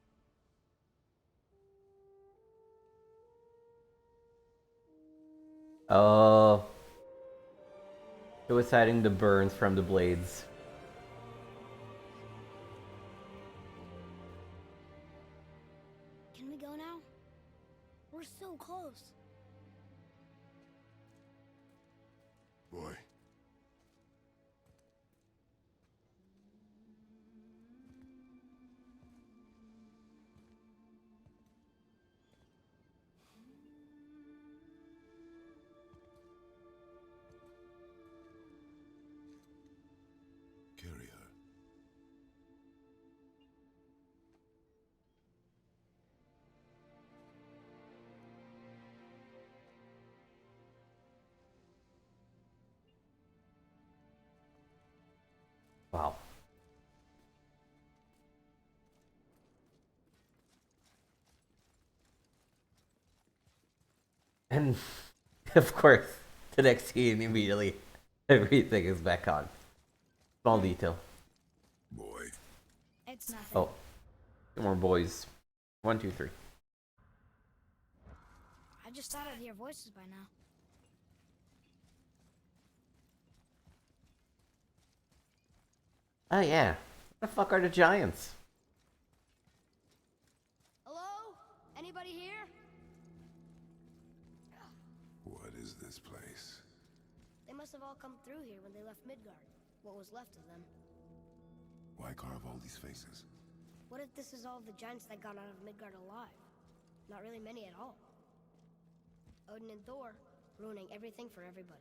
Oh. It was hiding the burns from the blades. Can we go now? We're so close. And of course, the next scene immediately, everything is back on. Small detail. Boy. It's nothing. Oh, two more boys. 1, 2, 3. I just thought I'd hear voices by now. Oh yeah. What the fuck are the giants? Hello? Anybody here? What is this place? They must have all come through here when they left Midgard. What was left of them. Why carve all these faces? What if this is all the giants that got out of Midgard alive? Not really many at all. Odin and Thor, ruining everything for everybody.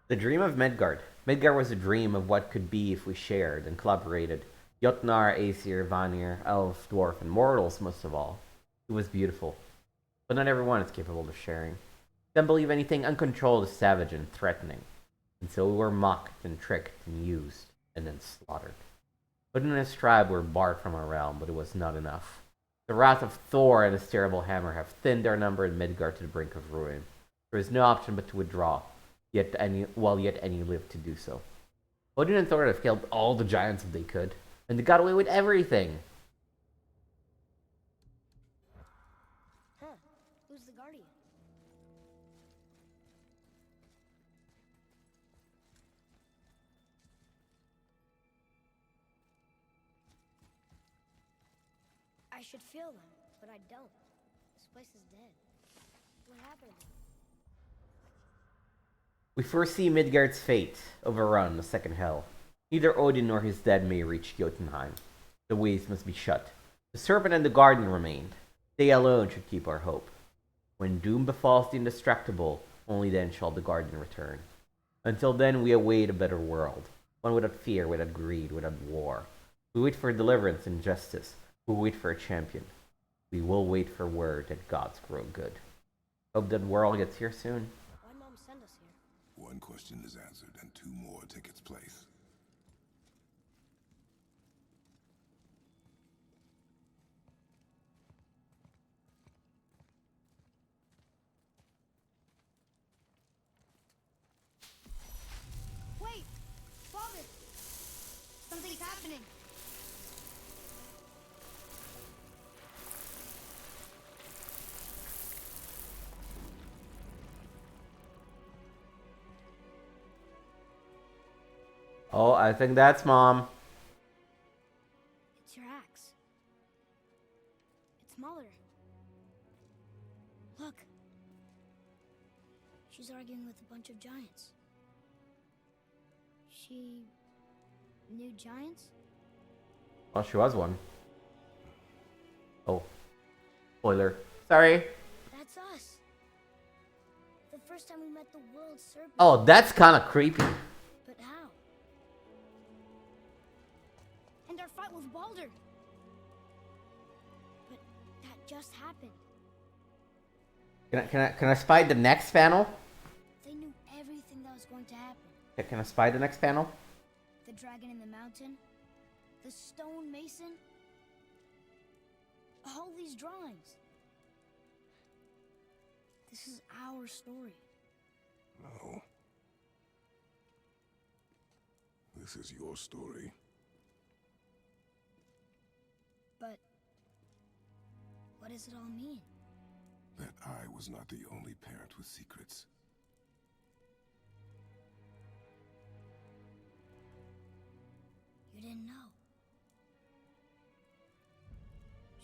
The Dream of Medgar. Midgar was a dream of what could be if we shared and collaborated. Jotnar, Aesir, Vanir, Elf, Dwarf, and Mortals most of all. It was beautiful. But not everyone is capable of sharing. Some believe anything uncontrolled is savage and threatening. And so we were mocked and tricked and used and then slaughtered. Odin and his tribe were barred from our realm, but it was not enough. The wrath of Thor and his terrible hammer have thinned our number in Midgard to the brink of ruin. There is no option but to withdraw, while yet any live to do so. Odin and Thor have killed all the giants if they could, and they got away with everything. Huh. Who's the Guardian? I should feel them, but I don't. This place is dead. What happened? We foresee Midgard's fate, overrun, the second hell. Neither Odin nor his dead may reach Jotunheim. The ways must be shut. The Serpent and the Garden remained. They alone should keep our hope. When doom befalls the indestructible, only then shall the Garden return. Until then, we await a better world. One without fear, without greed, without war. We wait for deliverance and justice. We wait for a champion. We will wait for word that gods grow good. Hope that world gets here soon. Why'd Mom send us here? One question is answered and two more take its place. Wait! Father! Something's happening! Oh, I think that's Mom. It's your axe. It's smaller. Look. She's arguing with a bunch of giants. She knew giants? Well, she was one. Oh. Spoiler. Sorry. That's us. The first time we met the world's serpent. Oh, that's kind of creepy. But how? And our fight with Baldur. But that just happened. Can I spy the next panel? They knew everything that was going to happen. Can I spy the next panel? The dragon in the mountain, the stone mason, all these drawings. This is our story. No. This is your story. But what does it all mean? That I was not the only parent with secrets. You didn't know.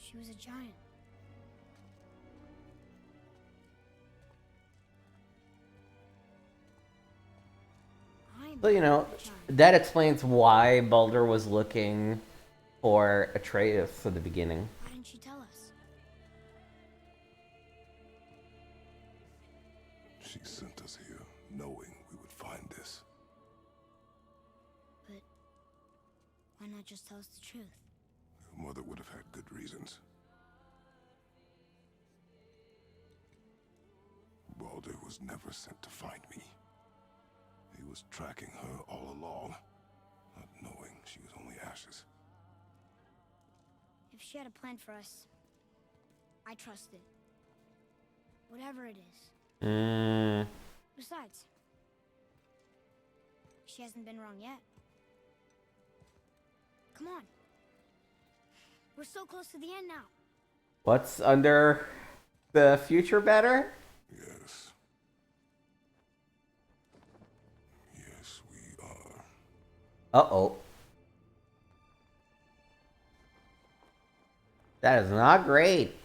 She was a giant. So, you know, that explains why Baldur was looking for Atreus at the beginning. Why didn't she tell us? She sent us here, knowing we would find this. But why not just tell us the truth? Your mother would have had good reasons. Baldur was never sent to find me. He was tracking her all along, not knowing she was only ashes. If she had a plan for us, I trust it. Whatever it is. Besides, she hasn't been wrong yet. Come on. We're so close to the end now. What's under the future better? Yes. Yes, we are. Uh-oh. That is not great.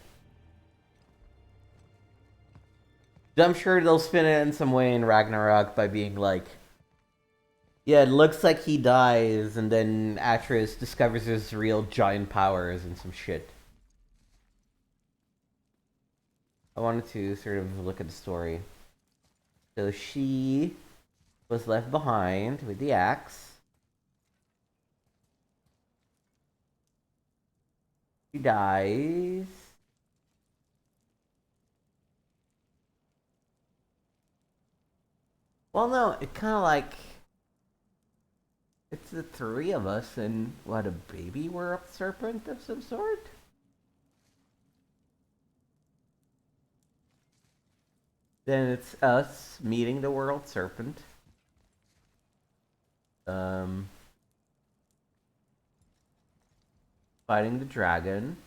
I'm sure they'll spin it in some way in Ragnarok by being like, yeah, it looks like he dies, and then Atreus discovers his real giant powers and some shit. I wanted to sort of look at the story. So she was left behind with the axe. She dies. Well, no, it kind of like... It's the three of us and, what, a baby were a serpent of some sort? Then it's us meeting the world serpent. Fighting the dragon.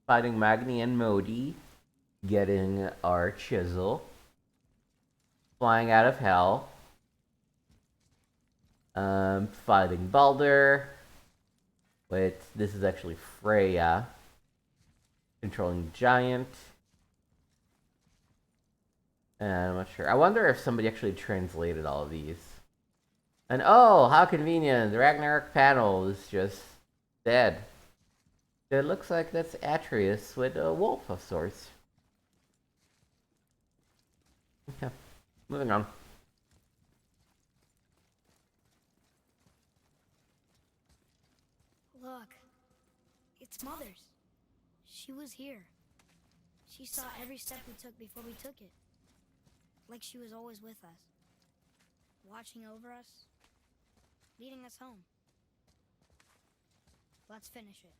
Fighting Magni and Modi. Getting our chisel. Flying out of hell. Fighting Baldur. Wait, this is actually Freya. Controlling the giant. I'm not sure. I wonder if somebody actually translated all of these. And oh, how convenient. The Ragnarok panel is just dead. It looks like that's Atreus with a wolf of sorts. Okay, moving on. Look, it's Mother's. She was here. She saw every step we took before we took it. Like she was always with us. Watching over us. Leading us home. Let's finish it.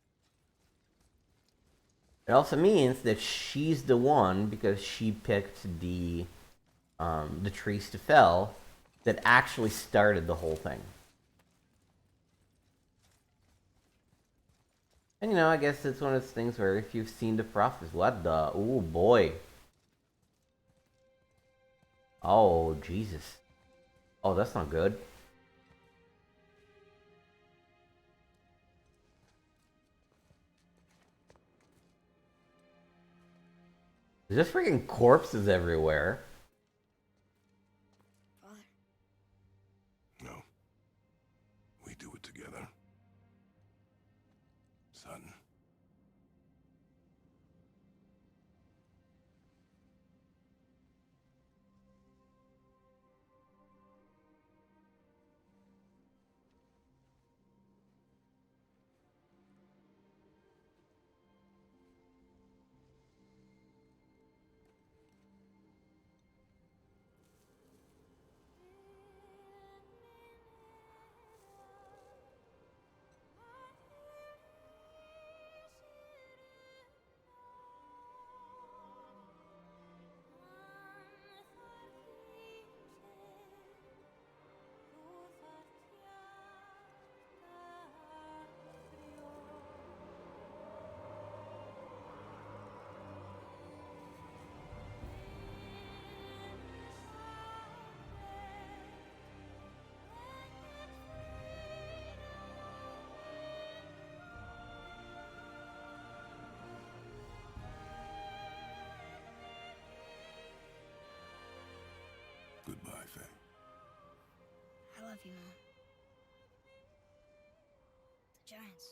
It also means that she's the one, because she picked the trees to fell, that actually started the whole thing. And you know, I guess it's one of those things where if you've seen the prophets, what the? Oh boy. Oh, Jesus. Oh, that's not good. There's just freaking corpses everywhere. Father. No. We do it together. Son. Goodbye, Faye. I love you, Mom. The giants.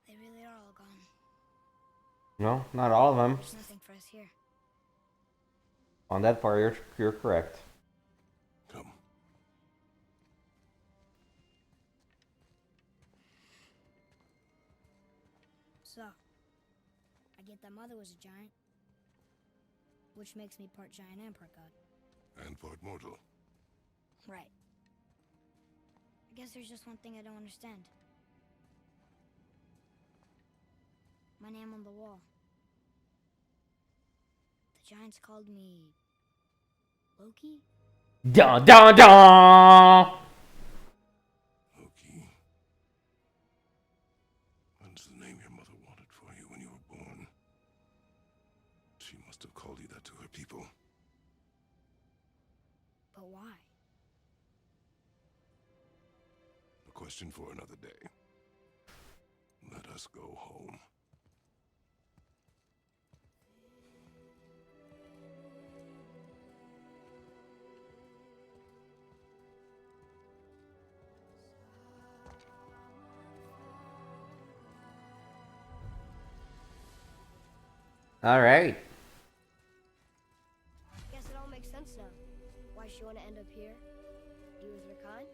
They really are all gone. No, not all of them. There's nothing for us here. On that part, you're correct. Come. So, I get that Mother was a giant. which makes me part giant and part god. And part mortal. Right. I guess there's just one thing I don't understand. My name on the wall. The giants called me... Loki? Dun dun dun! Loki. That's the name your mother wanted for you when you were born. She must have called you that to her people. But why? A question for another day. Let us go home. All right. Guess it all makes sense now. Why she wanna end up here? Be with her kind?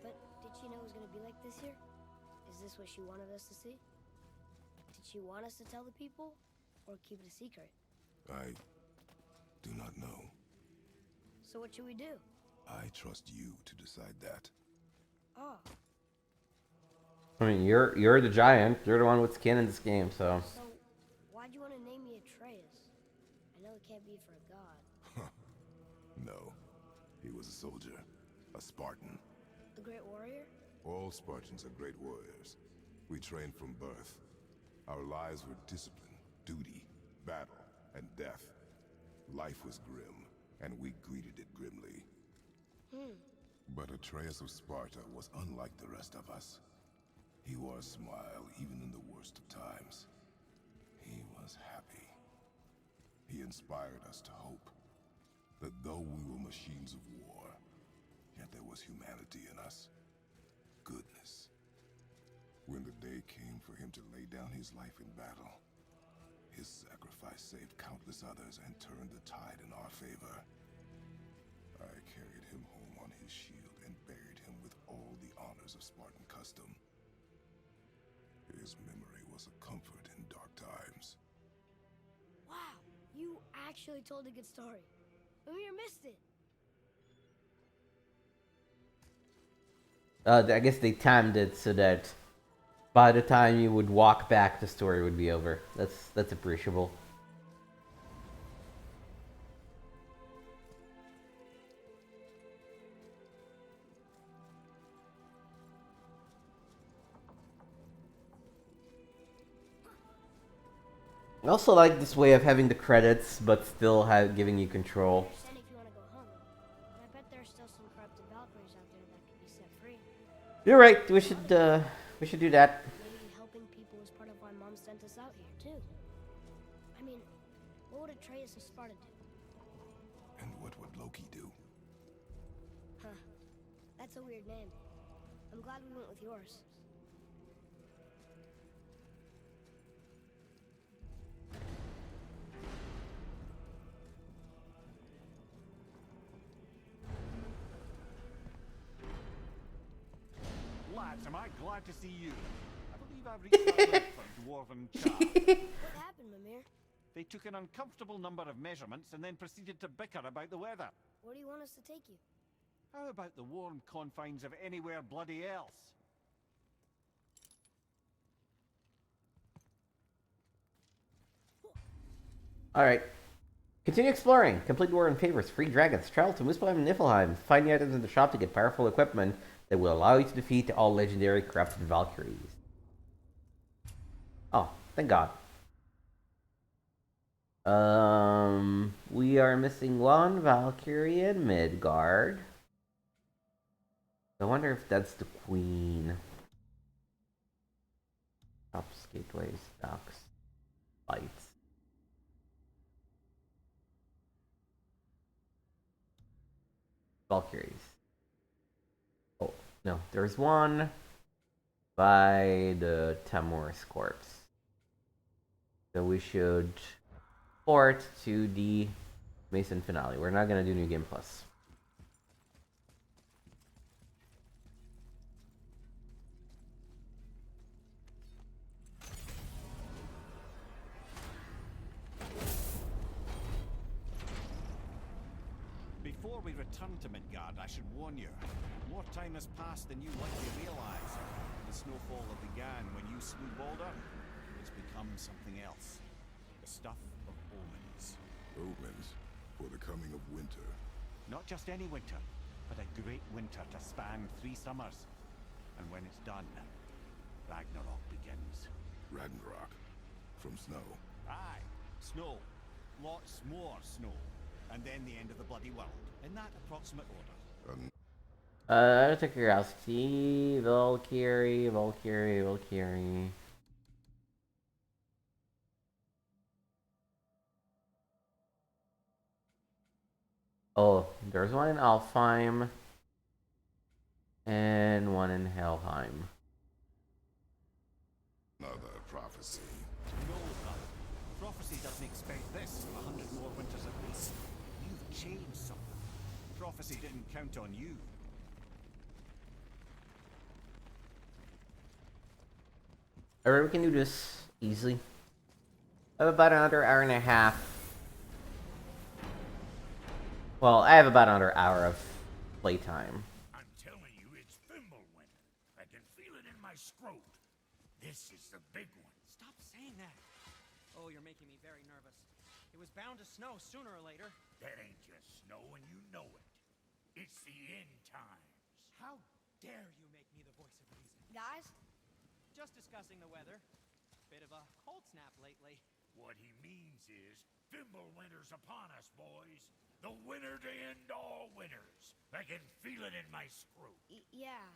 But did she know it was gonna be like this here? Is this what she wanted us to see? Did she want us to tell the people? Or keep it a secret? I do not know. So what should we do? I trust you to decide that. Oh, I mean, you're the giant. You're the one with skin in this game, so. so why'd you want to name me Atreus? I know it can't be for a god. No. He was a soldier. A Spartan. A great warrior? All Spartans are great warriors. We trained from birth. Our lives were discipline, duty, battle, and death. Life was grim, and we greeted it grimly. But Atreus of Sparta was unlike the rest of us. He wore a smile even in the worst of times. He was happy. He inspired us to hope that though we were machines of war, yet there was humanity in us. Goodness. When the day came for him to lay down his life in battle, his sacrifice saved countless others and turned the tide in our favor. I carried him home on his shield and buried him with all the honors of Spartan custom. His memory was a comfort in dark times. Wow, you actually told a good story. Mimir missed it. I guess they timed it so that by the time you would walk back, the story would be over. That's appreciable. I also like this way of having the credits, but still giving you control. Understand if you want to go home, but I bet there's still some corrupted Valkyries out there that could be set free. You're right. We should do that. Maybe helping people was part of why Mom sent us out here too. I mean, what would Atreus of Sparta do? And what would Loki do? Huh. That's a weird name. I'm glad we went with yours. Lads, am I glad to see you. I believe I've reached our limit for dwarven chat. What happened, Mimir? They took an uncomfortable number of measurements and then proceeded to bicker about the weather. Where do you want us to take you? How about the warm confines of anywhere bloody else? Alright. Continue exploring. Complete War and Favors. Free dragons. Travel to Muspelheim and Niflheim. Find the items in the shop to get powerful equipment that will allow you to defeat all legendary corrupted Valkyries. Oh, thank God. We are missing one Valkyrie in Midgard. I wonder if that's the Queen. Shops, gateways, docks, lights. Valkyries. Oh, no, there's one by the Tamor's corpse. So we should port to the Mason finale. We're not gonna do New Game Plus. Before we return to Midgard, I should warn you. More time has passed than you likely realize. The snowfall that began when you slew Balder, it's become something else. The stuff of omens. Omens for the coming of winter. Not just any winter, but a great winter to span 3 summers. And when it's done, Ragnarok begins. Ragnarok. From snow. Aye, snow. Lots more snow. And then the end of the bloody world. In that approximate order. Out of curiosity, Valkyrie. Oh, there's one in Alfheim. And one in Helheim. Another prophecy. No, brother. Prophecy doesn't expect this 100 more winters at least. You've changed something. Prophecy didn't count on you. Alright, we can do this easily. I have about another hour and a half. Well, I have about another hour of playtime. I'm telling you, it's Fimbulwinter. I can feel it in my scrot. This is the big one. Stop saying that. Oh, you're making me very nervous. It was bound to snow sooner or later. That ain't just snow, and you know it. It's the end times. How dare you make me the voice of reason? Guys, Just discussing the weather. Bit of a cold snap lately. What he means is, Fimbulwinter's upon us, boys. The winter to end all winters. I can feel it in my scrot. yeah,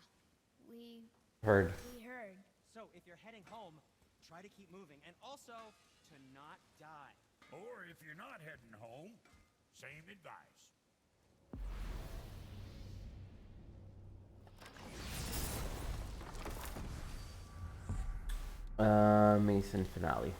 we Heard. heard. So, if you're heading home, try to keep moving. And also, to not die. Or if you're not heading home, same advice. Mason finale.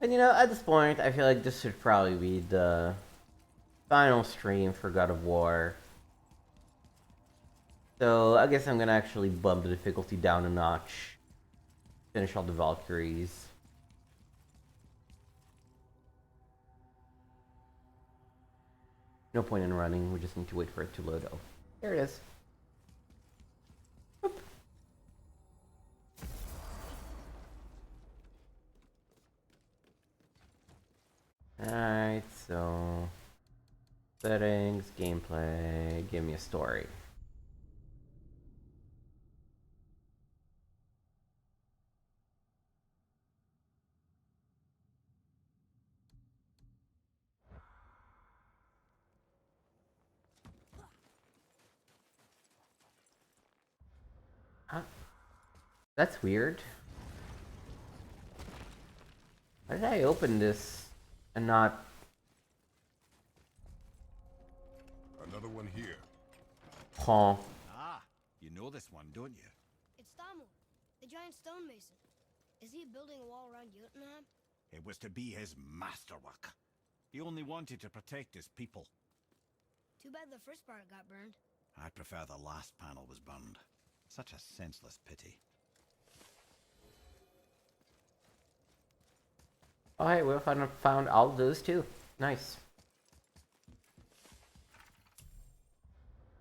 And you know, at this point, I feel like this should probably be the final stream for God of War. So, I guess I'm gonna actually bump the difficulty down a notch. Finish all the Valkyries. No point in running, we just need to wait for it to load. Oh, there it is. Boop. Alright, so settings, gameplay, give me a story. That's weird. Why did I open this and not... Another one here. Huh. Ah, you know this one, don't you? It's Thamur, the giant stonemason. Is he building a wall around Jotunheim? It was to be his masterwork. He only wanted to protect his people. Too bad the first part got burned. I prefer the last panel was burned. Such a senseless pity. Oh, hey, we found all of those too. Nice.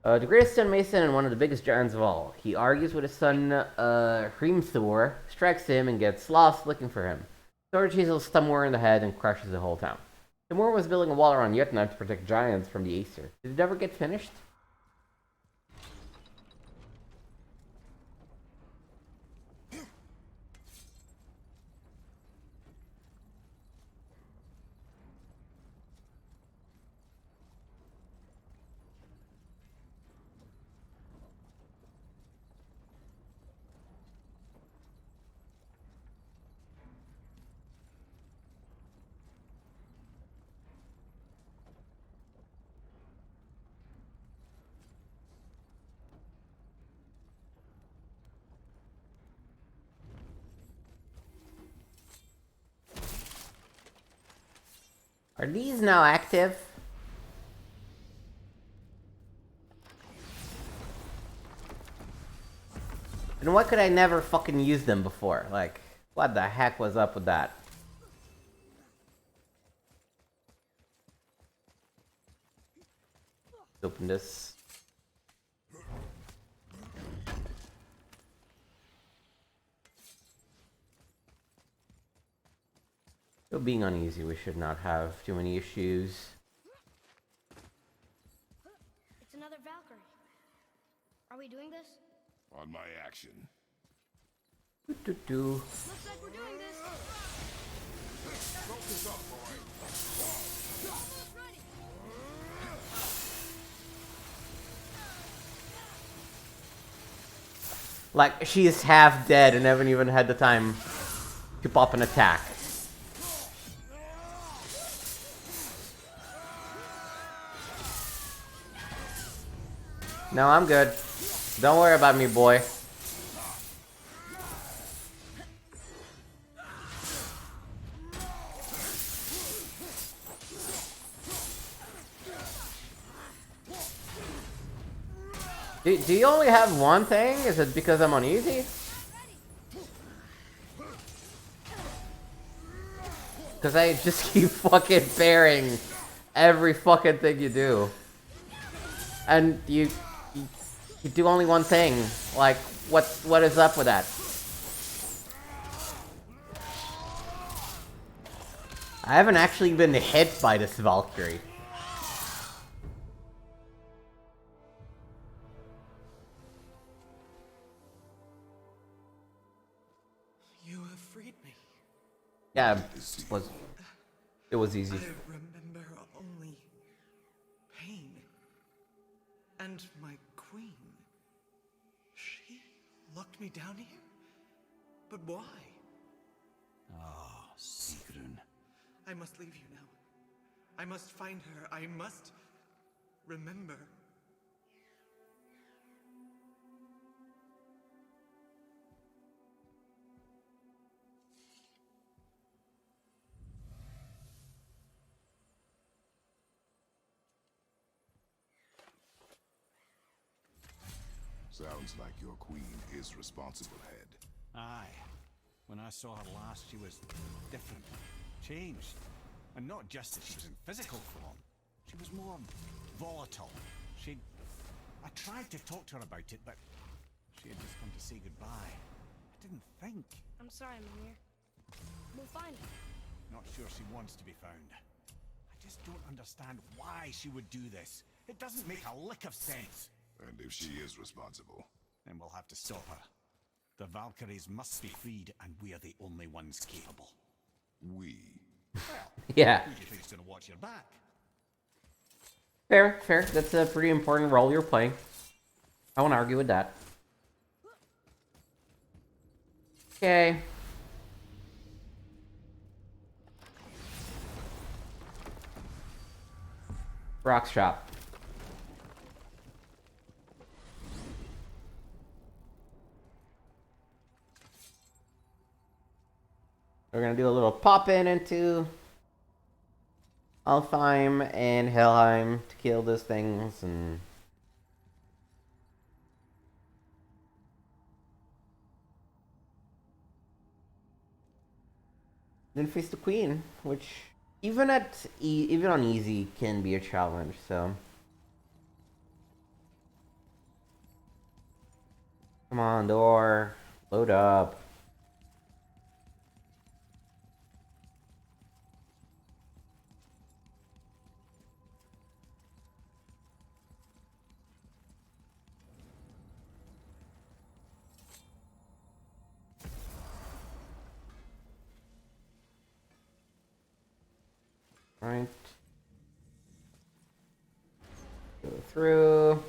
The greatest stonemason and one of the biggest giants of all. He argues with his son, Hrimthor, strikes him, and gets lost looking for him. Thor chisels Thamur in the head and crushes the whole town. Thamur was building a wall around Jotunheim to protect giants from the Aesir. Did it ever get finished? Are these now active? And why could I never fucking use them before? Like, What the heck was up with that? Open this. Still being uneasy, we should not have too many issues. It's another Valkyrie. Are we doing this? On my action. Looks like we're doing this. Focus up, boy. Almost ready. Like, she is half dead and haven't even had the time to pop an attack. No, I'm good. Don't worry about me, boy. Do you only have one thing? Is it because I'm uneasy? Because I just keep fucking parrying every fucking thing you do. And you do only one thing. Like, what is up with that? I haven't actually been hit by this Valkyrie. You have freed me. Yeah, it was easy. I remember only pain. And my queen. She locked me down here? But why? Ah, Sigrun. I must leave you now. I must find her. I must remember. Sounds like your queen is responsible, head. Aye. When I saw her last, she was different. Changed. And not just that she was in physical form. She was more volatile. I tried to talk to her about it, but she had just come to say goodbye. I didn't think. I'm sorry, Mimir. We'll find her. Not sure she wants to be found. I just don't understand why she would do this. It doesn't make a lick of sense. And if she is responsible, Then we'll have to stop her. The Valkyries must be freed, and we are the only ones capable. we. Yeah. Who do you think's gonna watch your back? Fair. That's a pretty important role you're playing. I won't argue with that. Okay. Rock shop. We're gonna do a little pop-in into Alfheim and Helheim to kill those things and then face the queen, which even even on easy can be a challenge. So come on, door, load up. Right. Go through.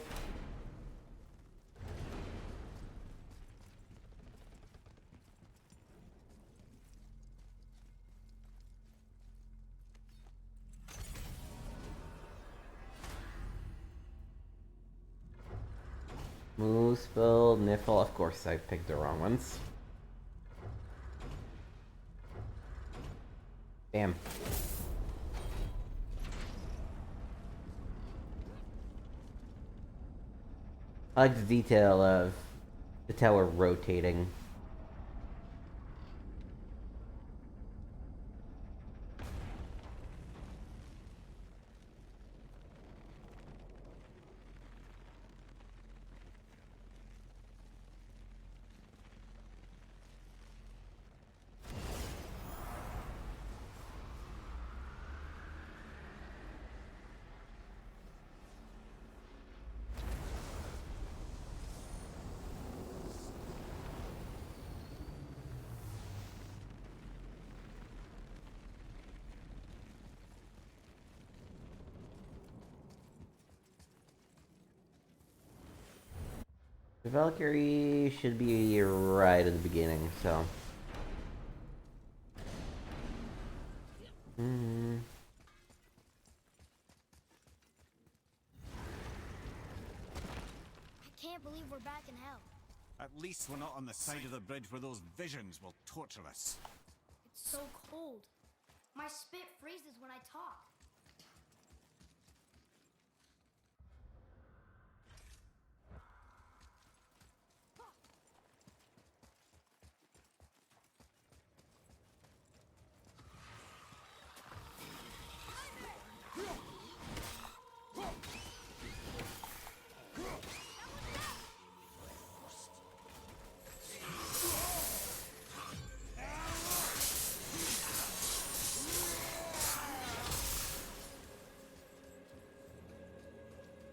Mooseville, Niffle. Of course, I picked the wrong ones. Damn. I like the detail of the tower rotating. The Valkyrie should be right at the beginning, so. I can't believe we're back in hell. At least we're not on the side of the bridge where those visions will torture us. It's so cold. My spit freezes when I talk.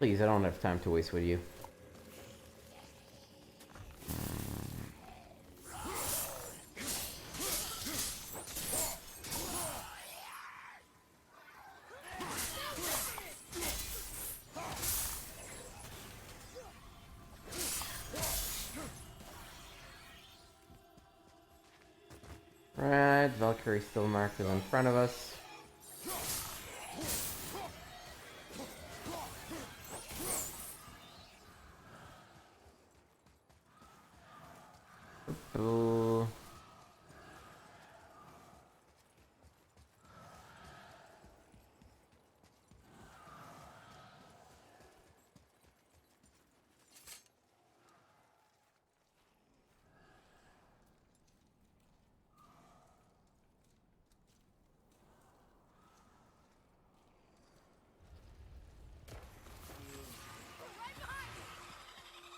Please, I don't have time to waste with you. Right, Valkyrie still marked in front of us. Ooh.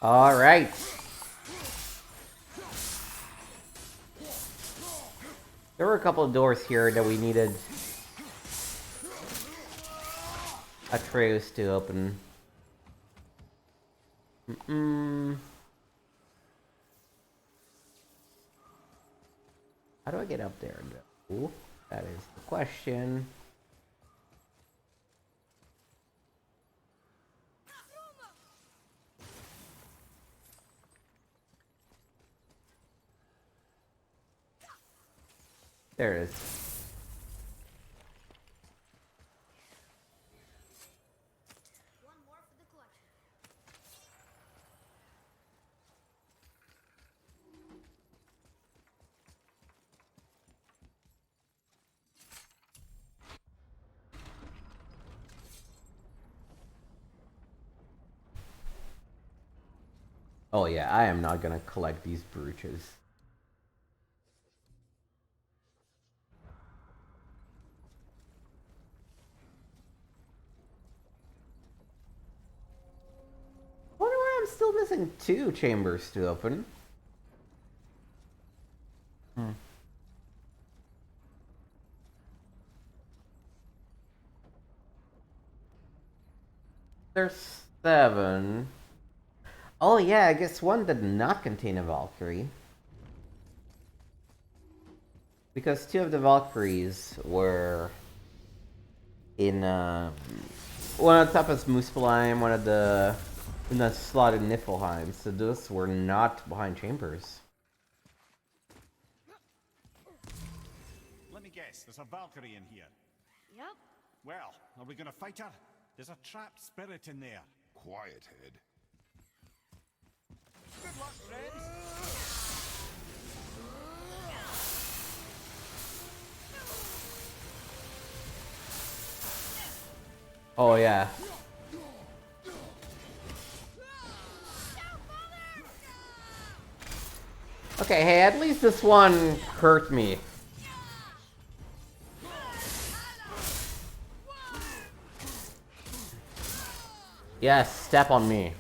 All right. There were a couple of doors here that we needed Atreus to open. How do I get up there? Ooh, that is the question. There it is. One more for the collection. Oh yeah, I am not gonna collect these brooches. I wonder why I'm still missing 2 chambers to open. There's 7. Oh yeah, I guess one did not contain a Valkyrie. Because 2 of the Valkyries were in one on top of Muspelheim, one of the in the slot in Niflheim, so those were not behind chambers. Let me guess, there's a Valkyrie in here. Yep. Well, are we gonna fight her? There's a trapped spirit in there. Quiet, Head. Good luck, friends. Oh yeah. Okay, hey, at least this one hurt me. Yes, step on me.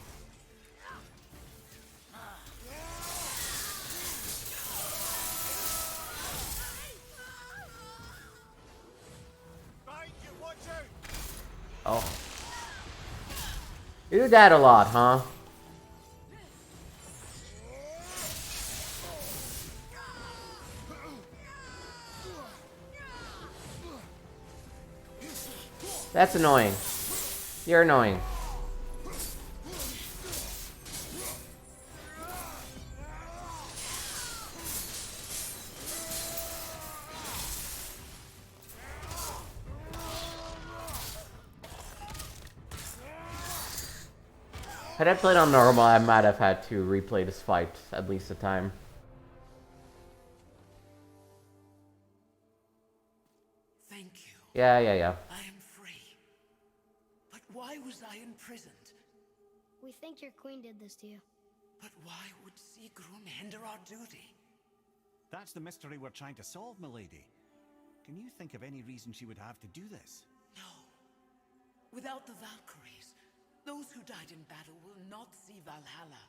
Oh. You do that a lot, huh? That's annoying. You're annoying. Had I played on normal, I might have had to replay this fight at least a time. Thank you. Yeah. I am free. But why was I imprisoned? We think your queen did this to you. But why would Sigrun hinder our duty? That's the mystery we're trying to solve, milady. Can you think of any reason she would have to do this? No. Without the Valkyries, those who died in battle will not see Valhalla.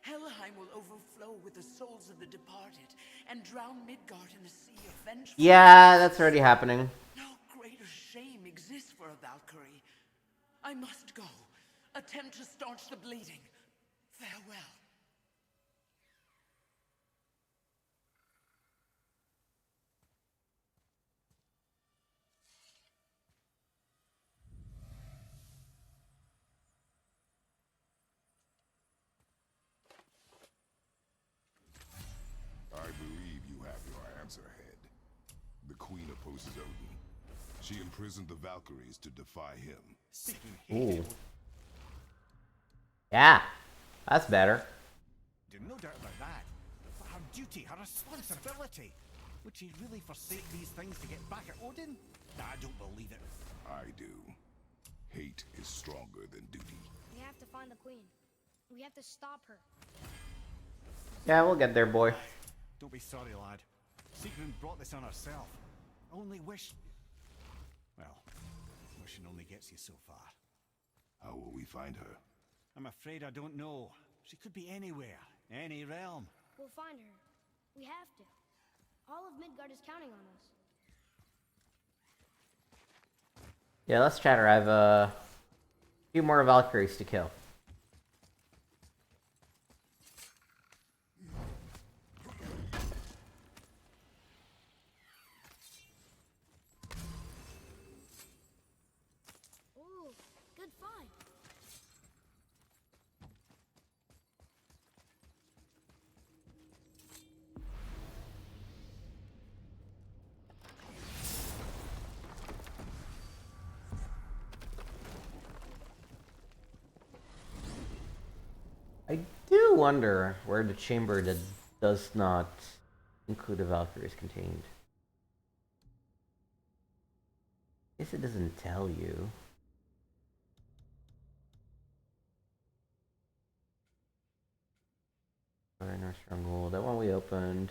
Helheim will overflow with the souls of the departed and drown Midgard in a sea of vengeful. Yeah, that's already happening. No greater shame exists for a Valkyrie. I must go. Attempt to staunch the bleeding. Farewell. I believe you have your answer, Head. The Queen opposes Odin. She imprisoned the Valkyries to defy him. Ooh. Yeah, that's better. No doubt about that. But her duty, her responsibility. Would she really forsake these things to get back at Odin? I don't believe it. I do. Hate is stronger than duty. We have to find the queen. We have to stop her. Yeah, we'll get there, boy. Don't be sorry, lad. Sigrun brought this on herself. Only wish... Well, wishing only gets you so far. How will we find her? I'm afraid I don't know. She could be anywhere, any realm. We'll find her. We have to. All of Midgard is counting on us. Yeah, let's chatter. I have a few more Valkyries to kill. Ooh, good find. I do wonder where the chamber that does not include the Valkyrie is contained. Guess it doesn't tell you. Inner Stronghold, that one we opened.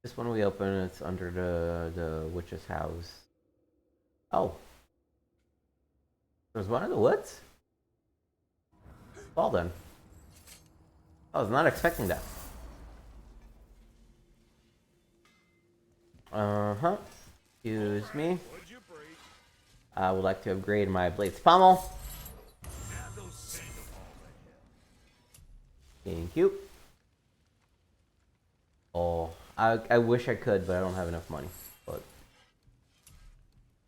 This one we opened, it's under the witch's house. Oh. There's one in the woods? Well then. I was not expecting that. Uh-huh. Excuse me. I would like to upgrade my blade's pommel. Thank you. Oh, I wish I could, but I don't have enough money. But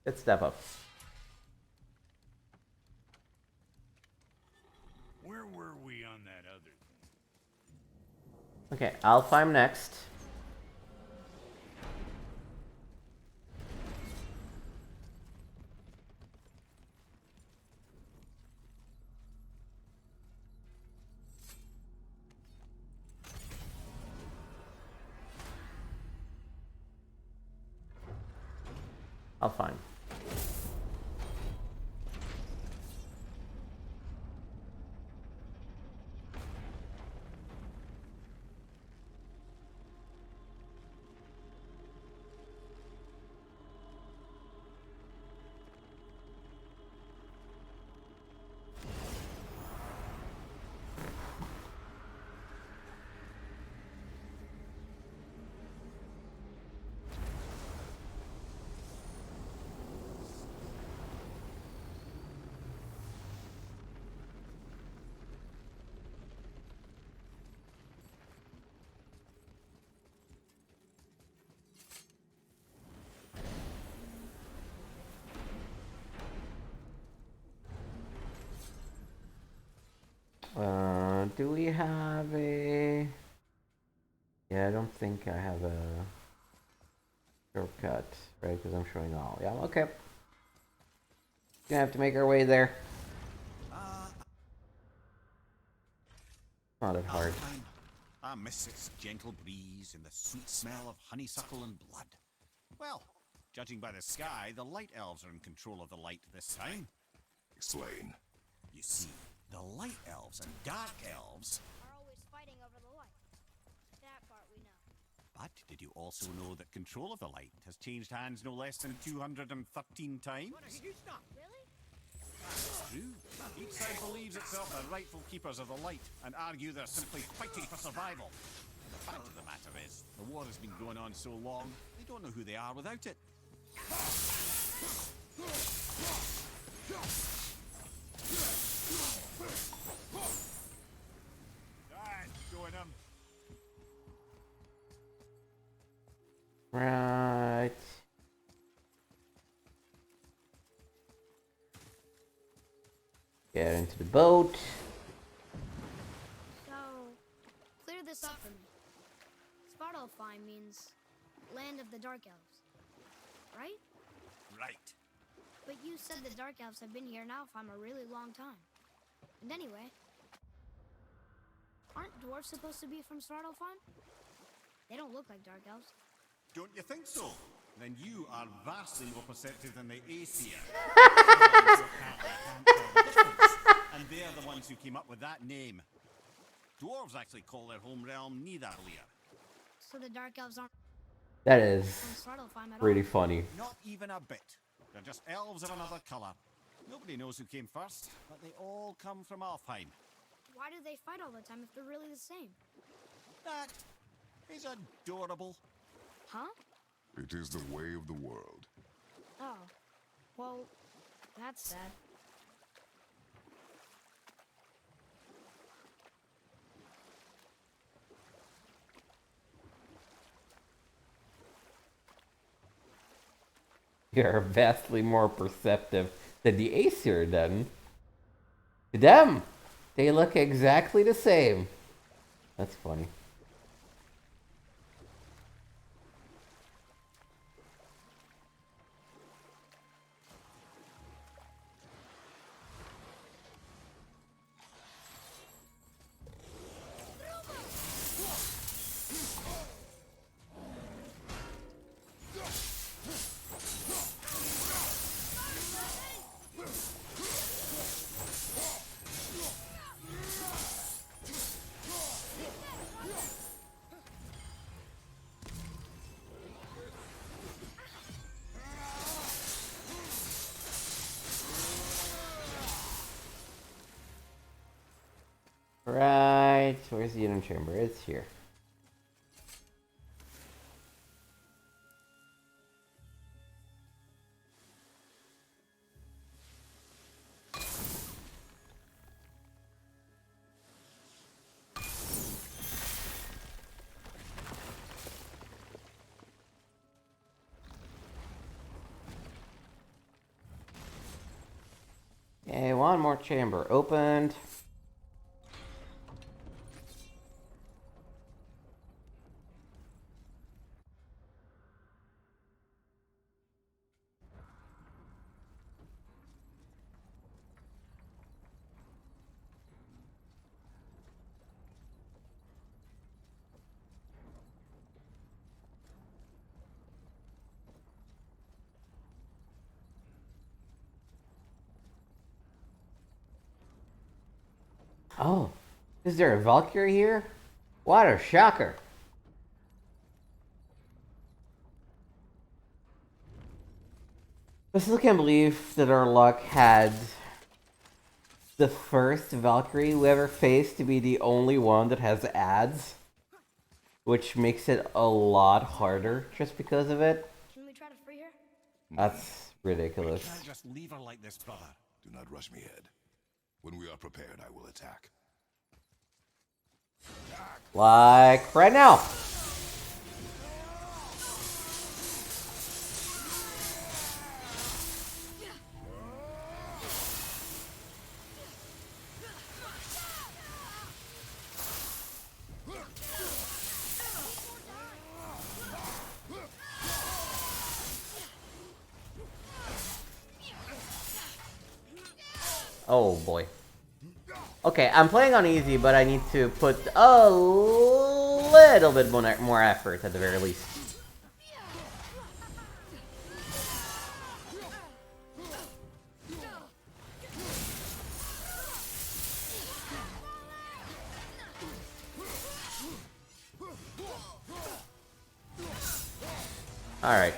let's step up. Where were we on that other thing? Okay, Alfheim next. Alfheim. Do we have a... Yeah, I don't think I have a... Shortcut, right? Because I'm showing all. Yeah, okay. Gonna have to make our way there. Not that hard. I miss its gentle breeze and the sweet smell of honeysuckle and blood. Well, judging by the sky, the light elves are in control of the light this time. Explain. You see, the light elves and dark elves... Are always fighting over the light. That part we know. But did you also know that control of the light has changed hands no less than 213 times? Really? That's true. Each side believes itself the rightful keepers of the light and argue they're simply fighting for survival. The fact of the matter is, the war has been going on so long, they don't know who they are without it. Join them. Right. Get into the boat. So, clear this up for me. Svartalfheim means land of the Dark Elves, right? Right. But you said the Dark Elves have been here now for a really long time. And anyway, aren't dwarves supposed to be from Svartalfheim? They don't look like Dark Elves. Don't you think so? Then you are vastly more perceptive than the Aesir. And they're the ones who came up with that name. Dwarves actually call their home realm Nidavellir. So the Dark Elves aren't That is from Svartalfheim at all. pretty funny. Not even a bit. They're just elves of another colour. Nobody knows who came first, but they all come from Alfheim. Why do they fight all the time if they're really the same? That is adorable. Huh? It is the way of the world. Oh. Well, that's sad. You're vastly more perceptive than the Aesir then. To them, they look exactly the same. That's funny. Right, where's the hidden chamber? It's here. Okay, one more chamber opened. Oh, is there a Valkyrie here? What a shocker. I still can't believe that our luck had the first Valkyrie we ever faced to be the only one that has ads, which makes it a lot harder just because of it. Can we try to free her? That's ridiculous. You can't just leave her like this, brother. Do not rush me, Ed. When we are prepared, I will attack. Like right now. Oh boy. Okay, I'm playing on easy, but I need to put a little bit more effort at the very least. Alright.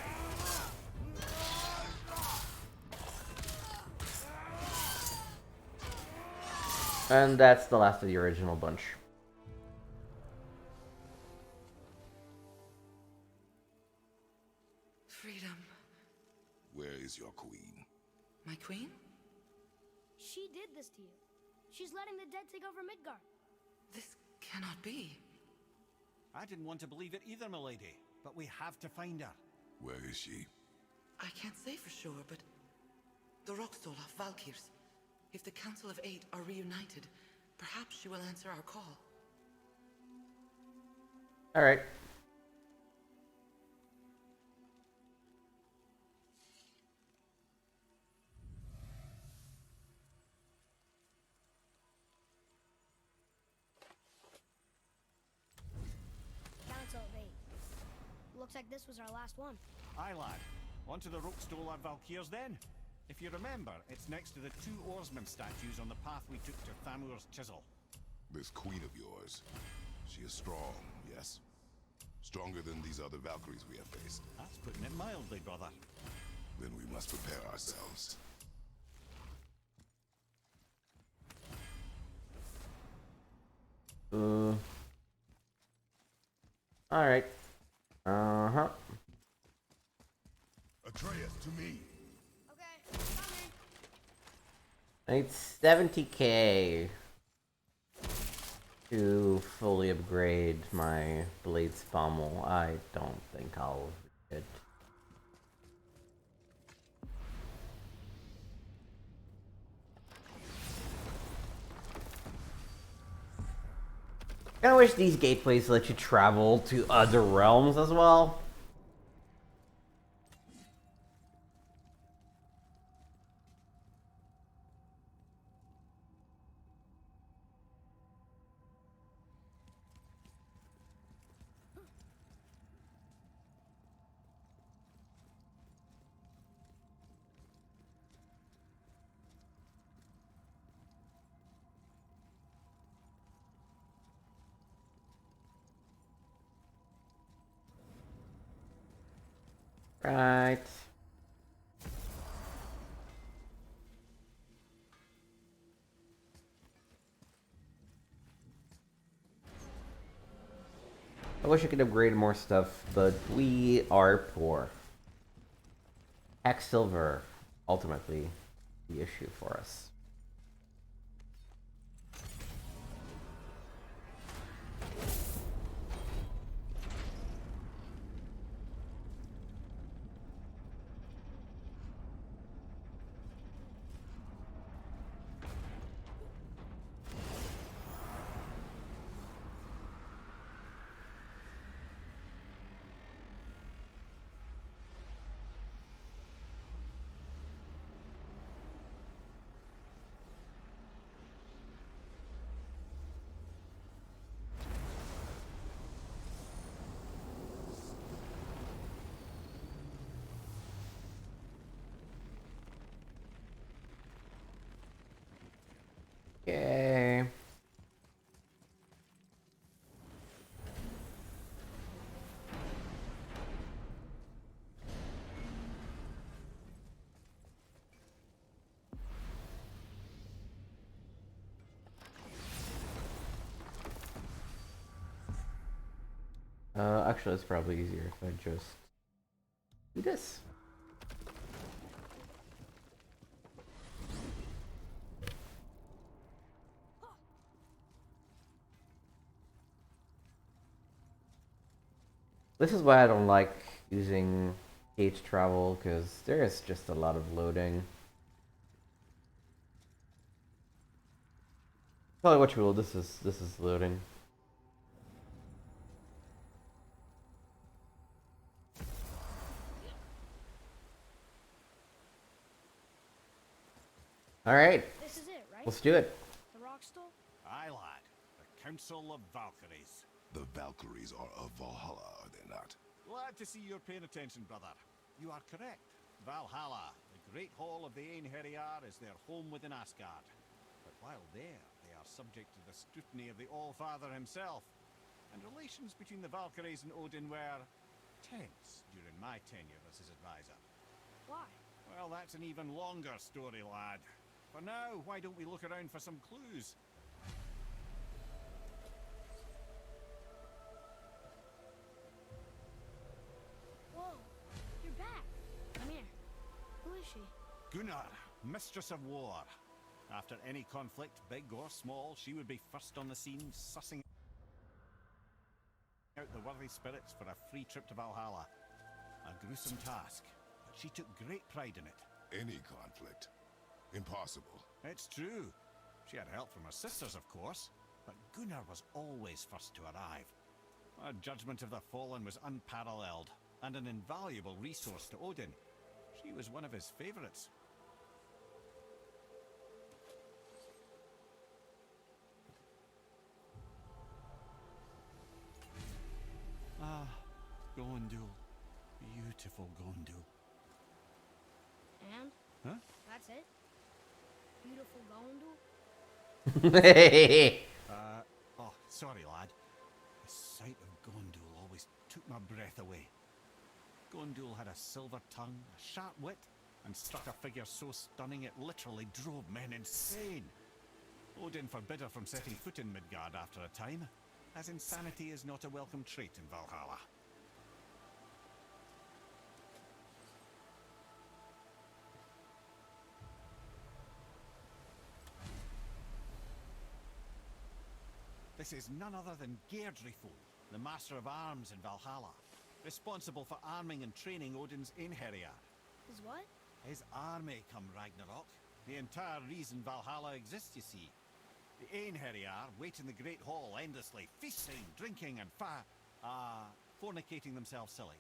And that's the last of the original bunch. Freedom. Where is your queen? My queen? She did this to you. She's letting the dead take over Midgar. This cannot be. I didn't want to believe it either, milady, but we have to find her. Where is she? I can't say for sure, but the Rockstall of Valkyrs. If the Council of Eight are reunited, perhaps she will answer our call. Alright. Council of Eight. Looks like this was our last one. Aye, lad. On to the Rookstolar Valkyrs then. If you remember, it's next to the two oarsmen statues on the path we took to Thamur's chisel. This queen of yours. She is strong, yes? Stronger than these other Valkyries we have faced. That's putting it mildly, brother. Then we must prepare ourselves. Alright. Uh-huh. Atreus, to me. Okay, coming. I need 70k to fully upgrade my Blade's Pommel. I don't think I'll reach it. I kinda wish these gateways let you travel to other realms as well. Right. I wish I could upgrade more stuff, but we are poor. Hex silver, ultimately, the issue for us. Okay. Actually, it's probably easier if I just do this. This is why I don't like using gauge travel, because there is just a lot of loading. Tell you what you will, this is loading. Alright. This is it, Let's do it. The rock stole? Aye, lad. The Council of Valkyries. The Valkyries are of Valhalla, are they not? Glad to see you're paying attention, brother. You are correct. Valhalla, the great hall of the Einherjar, is their home within Asgard. But while there, they are subject to the scrutiny of the All-Father himself. And relations between the Valkyries and Odin were tense during my tenure as his advisor. Why? Well, that's an even longer story, lad. For now, why don't we look around for some clues? Whoa, you're back. Come here. Who is she? Gunnar, Mistress of War. After any conflict, big or small, she would be first on the scene, sussing out the worthy spirits for a free trip to Valhalla. A gruesome task, but she took great pride in it. Any conflict. Impossible. It's true. She had help from her sisters, of course, but Gunnar was always first to arrive. Her judgment of the fallen was unparalleled, and an invaluable resource to Odin. She was one of his favorites. Ah, Gondul. Beautiful Gondul. And? Huh? That's it? Beautiful Gondul? Oh, sorry, lad. The sight of Gondul always took my breath away. Gondul had a silver tongue, a sharp wit, and struck a figure so stunning it literally drove men insane. Odin forbid her from setting foot in Midgard after a time, as insanity is not a welcome trait in Valhalla. This is none other than Geirdriful, the Master of Arms in Valhalla, responsible for arming and training Odin's Einherjar. Is what? His army come Ragnarok. The entire reason Valhalla exists, you see. The Einherjar wait in the Great Hall endlessly, feasting, drinking, and fornicating themselves silly.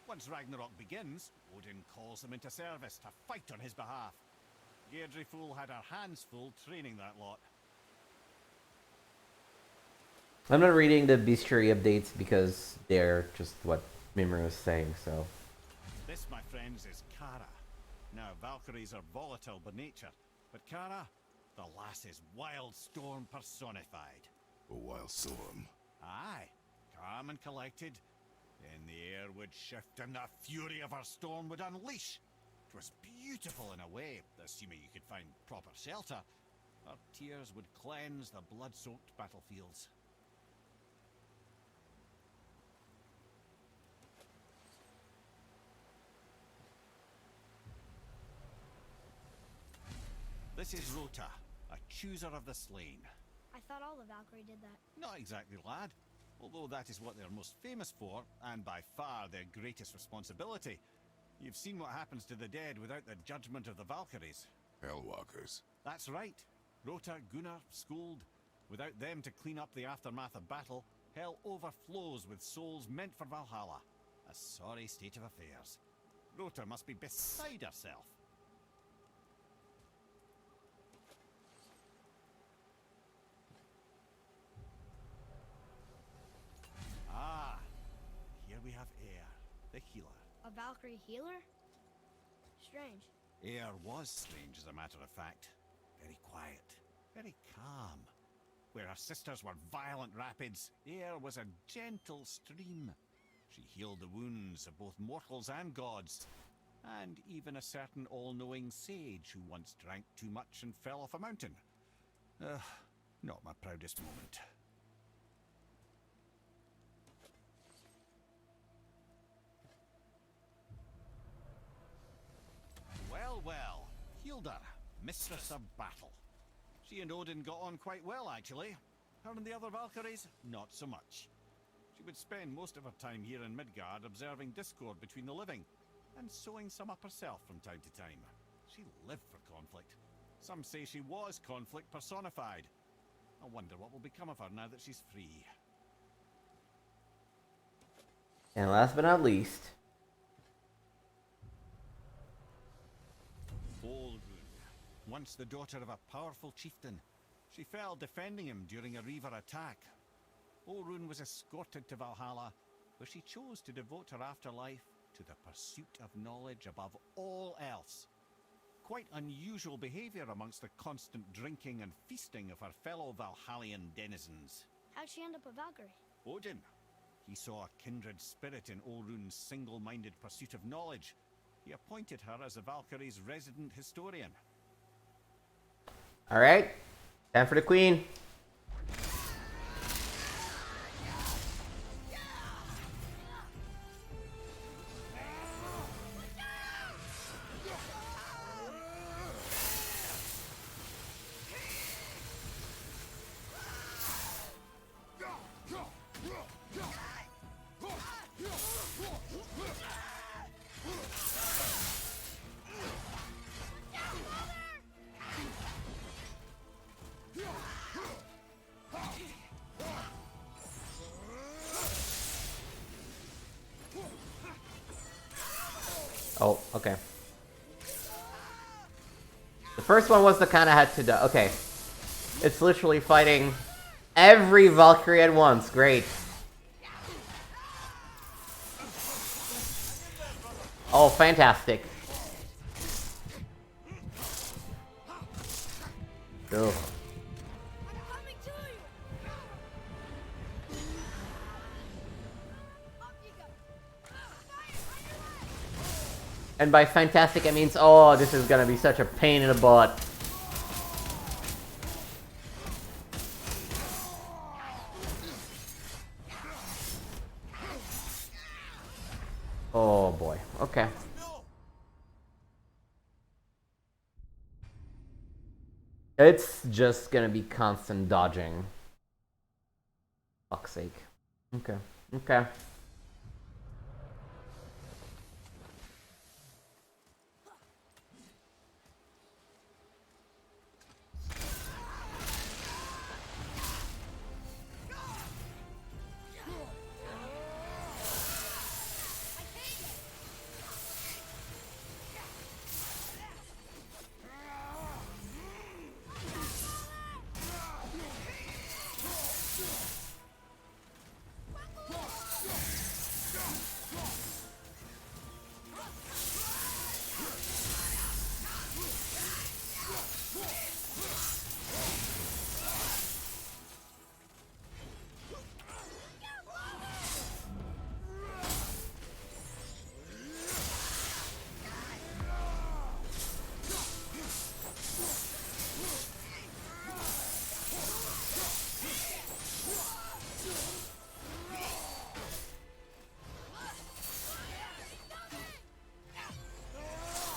Once Ragnarok begins, Odin calls them into service to fight on his behalf. Geirdriful had her hands full training that lot. I'm not reading the bestiary updates because they're just what Mimir was saying, so. This, my friends, is Kara. Now, Valkyries are volatile by nature, but Kara, the lass is wild storm personified. A wild storm. Aye, calm and collected. Then the air would shift and the fury of her storm would unleash. It was beautiful in a way, assuming you could find proper shelter. Her tears would cleanse the blood-soaked battlefields. This is Rota, a chooser of the slain. I thought all the Valkyrie did that. Not exactly, lad. Although that is what they're most famous for, and by far their greatest responsibility. You've seen what happens to the dead without the judgment of the Valkyries. Hellwalkers. That's right. Rota, Gunnar, Skuld. Without them to clean up the aftermath of battle, hell overflows with souls meant for Valhalla. A sorry state of affairs. Rota must be beside herself. Ah, here we have Air, the healer. A Valkyrie healer? Strange. Air was strange, as a matter of fact. Very quiet, very calm. Where her sisters were violent rapids, Air was a gentle stream. She healed the wounds of both mortals and gods, and even a certain all-knowing sage who once drank too much and fell off a mountain. Not my proudest moment. Well, Hilda, Mistress of Battle. She and Odin got on quite well, actually. Her and the other Valkyries, not so much. She would spend most of her time here in Midgard observing discord between the living, and sewing some up herself from time to time. She lived for conflict. Some say she was conflict personified. I wonder what will become of her now that she's free. And last but not least, Volrun, once the daughter of a powerful chieftain. She fell defending him during a Reaver attack. Orun was escorted to Valhalla, where she chose to devote her afterlife to the pursuit of knowledge above all else. Quite unusual behavior amongst the constant drinking and feasting of her fellow Valhallian denizens. How'd she end up a Valkyrie? Odin. He saw a kindred spirit in Orun's single-minded pursuit of knowledge. He appointed her as the Valkyrie's resident historian. Alright, time for the queen. Oh, okay. The first one was the kind of had to die. Okay. It's literally fighting every Valkyrie at once. Great. Oh, fantastic. Ugh. And by fantastic, it means, oh, this is gonna be such a pain in the butt. Oh boy, okay. It's just gonna be constant dodging. Fuck's sake. Okay, okay.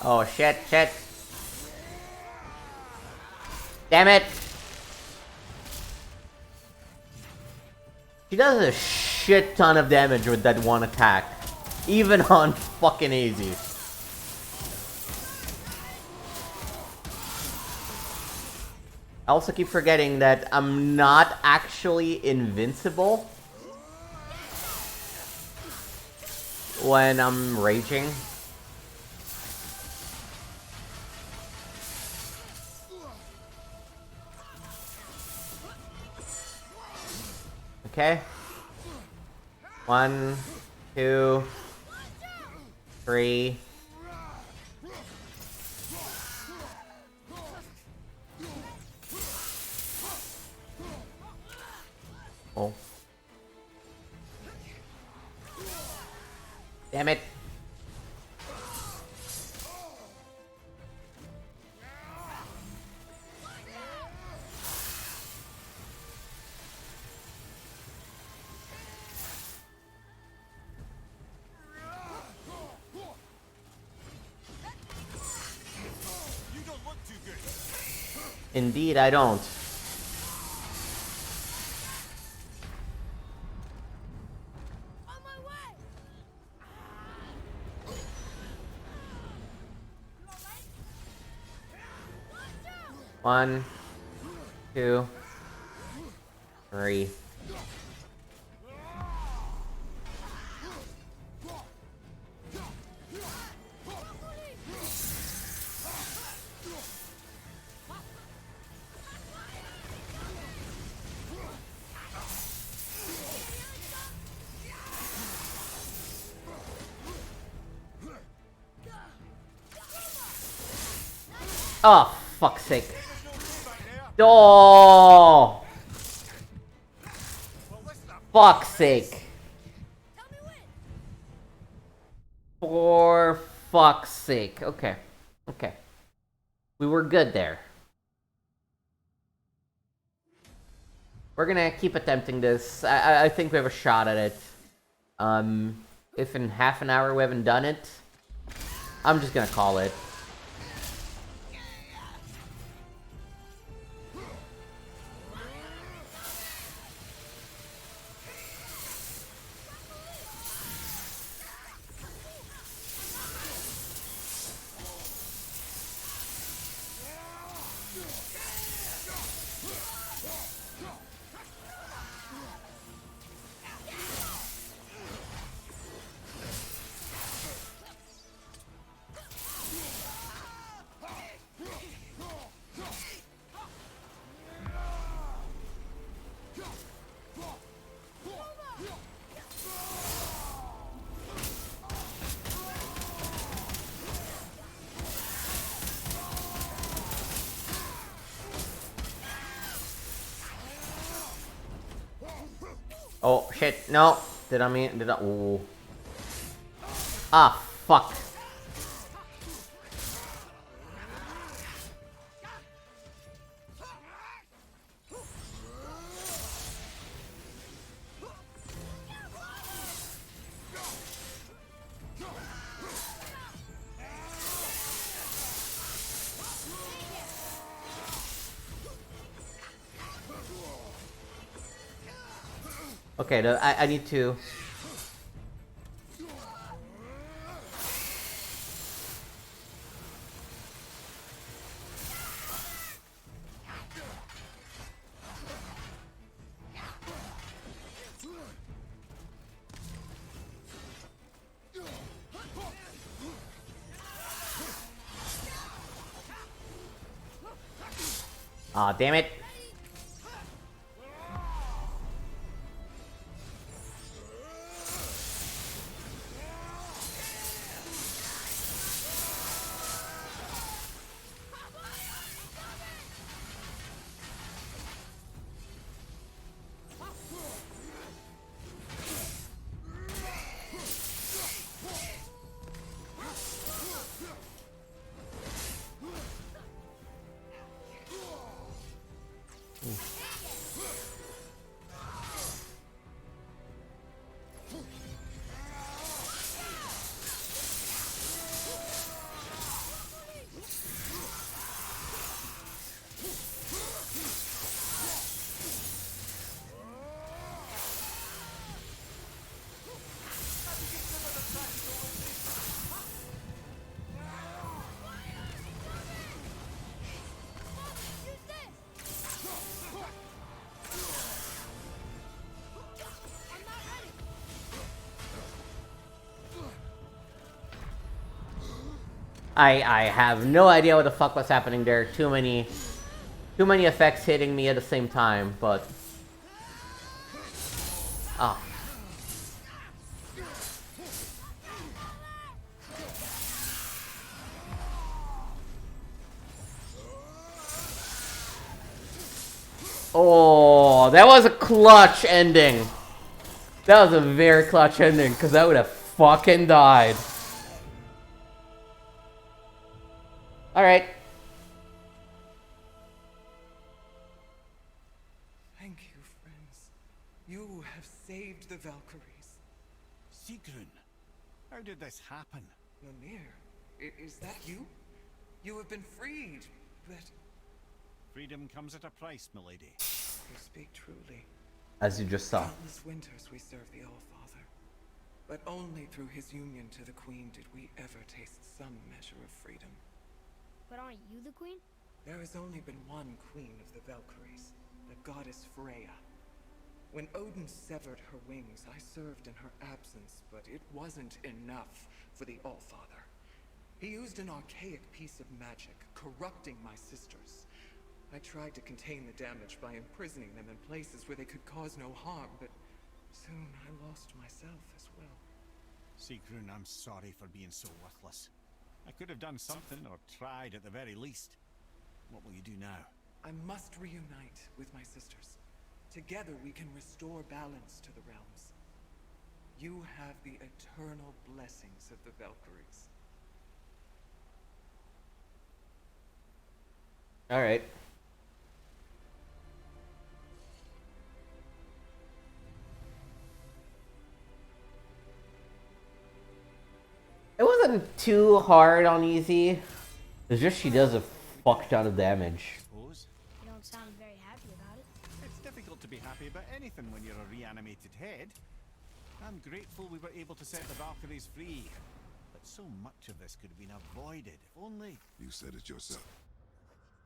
Oh shit, shit. Damn it! She does a shit ton of damage with that one attack. Even on fucking easy. I also keep forgetting that I'm not actually invincible when I'm raging. Okay. 1, 2, 3. Oh. Damn it. Indeed, I don't. One, 2, 3. Oh, fuck's sake. Oh! Fuck's sake. For fuck's sake. Okay. Okay. We were good there. We're gonna keep attempting this. I think we have a shot at it. If in half an hour we haven't done it, I'm just gonna call it. Oh, shit, no. Did I... Ooh. Ah, fuck. Okay, I need to... Aw, damn it. I have no idea what the fuck was happening there. Too many effects hitting me at the same time, but... Ah. Oh, that was a clutch ending. That was a very clutch ending, because I would have fucking died. Alright. Thank you, friends. You have saved the Valkyries. Sigrun, how did this happen? Mimir, is that you? You have been freed, but... Freedom comes at a price, milady. You speak truly. As you just saw. Countless winters we served the All-Father. But only through his union to the Queen did we ever taste some measure of freedom. But aren't you the queen? There has only been one queen of the Valkyries, the goddess Freya. When Odin severed her wings, I served in her absence, but it wasn't enough for the All-Father. He used an archaic piece of magic, corrupting my sisters. I tried to contain the damage by imprisoning them in places where they could cause no harm, but soon I lost myself as well. Sigrun, I'm sorry for being so worthless. I could have done something, or tried at the very least. What will you do now? I must reunite with my sisters. Together we can restore balance to the realms. You have the eternal blessings of the Valkyries. Alright. It wasn't too hard on easy. It's just she does a fuck ton of damage. Suppose. You don't sound very happy about it. It's difficult to be happy about anything when you're a reanimated head. I'm grateful we were able to set the Valkyries free. But so much of this could have been avoided, if only... You said it yourself.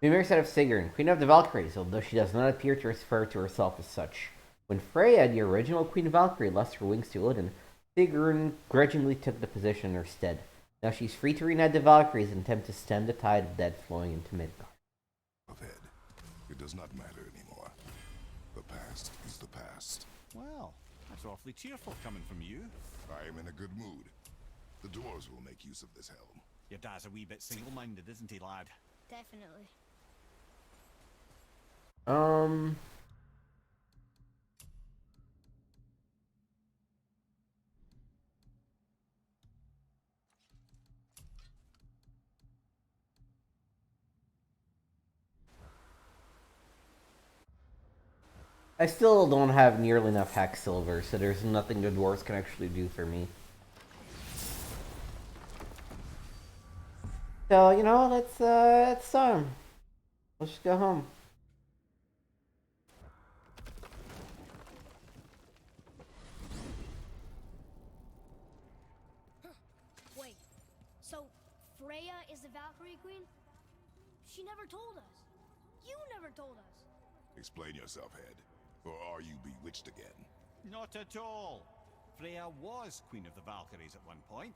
Mimir said of Sigrun, Queen of the Valkyries, although she does not appear to refer to herself as such. When Freya, the original Queen Valkyrie, lost her wings to Odin, Sigrun grudgingly took the position in her stead. Now she's free to reunite the Valkyries and attempt to stem the tide of dead flowing into Midgard. Head. It does not matter anymore. The past is the past. Well, that's awfully cheerful coming from you. I am in a good mood. The dwarves will make use of this helm. Your dad's a wee bit single-minded, isn't he, lad? Definitely. I still don't have nearly enough hack silver, so there's nothing the dwarves can actually do for me. So, you know, it's time. Let's just go home. Wait, so Freya is the Valkyrie Queen? She never told us. You never told us. Explain yourself, Head. Or are you bewitched again? Not at all. Freya was Queen of the Valkyries at one point.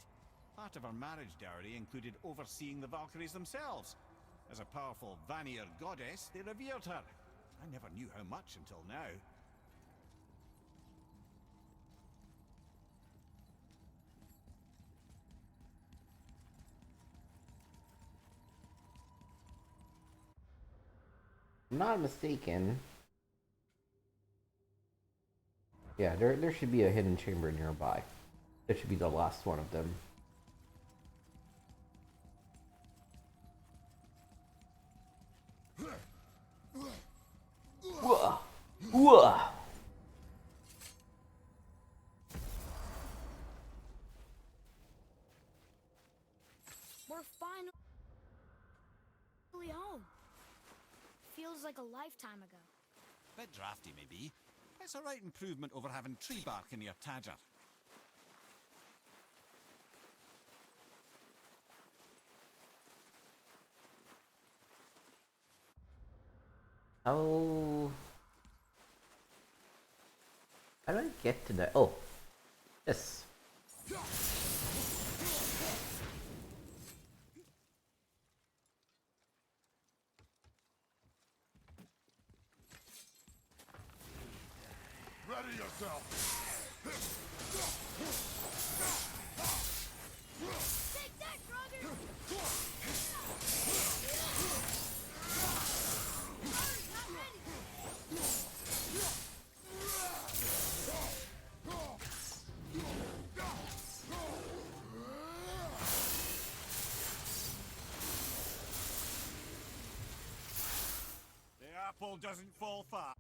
Part of her marriage dowry included overseeing the Valkyries themselves. As a powerful Vanir goddess, they revered her. I never knew how much until now. If I'm not mistaken. Yeah, there should be a hidden chamber nearby. That should be the last one of them. Whoa. Whoa. We're finally home. Feels like a lifetime ago. Bit drafty, maybe. It's a right improvement over having tree bark in your tadger. Oh. How do I get to that? Oh. Yes. Ready yourself! Take that, brother! The apple doesn't fall far.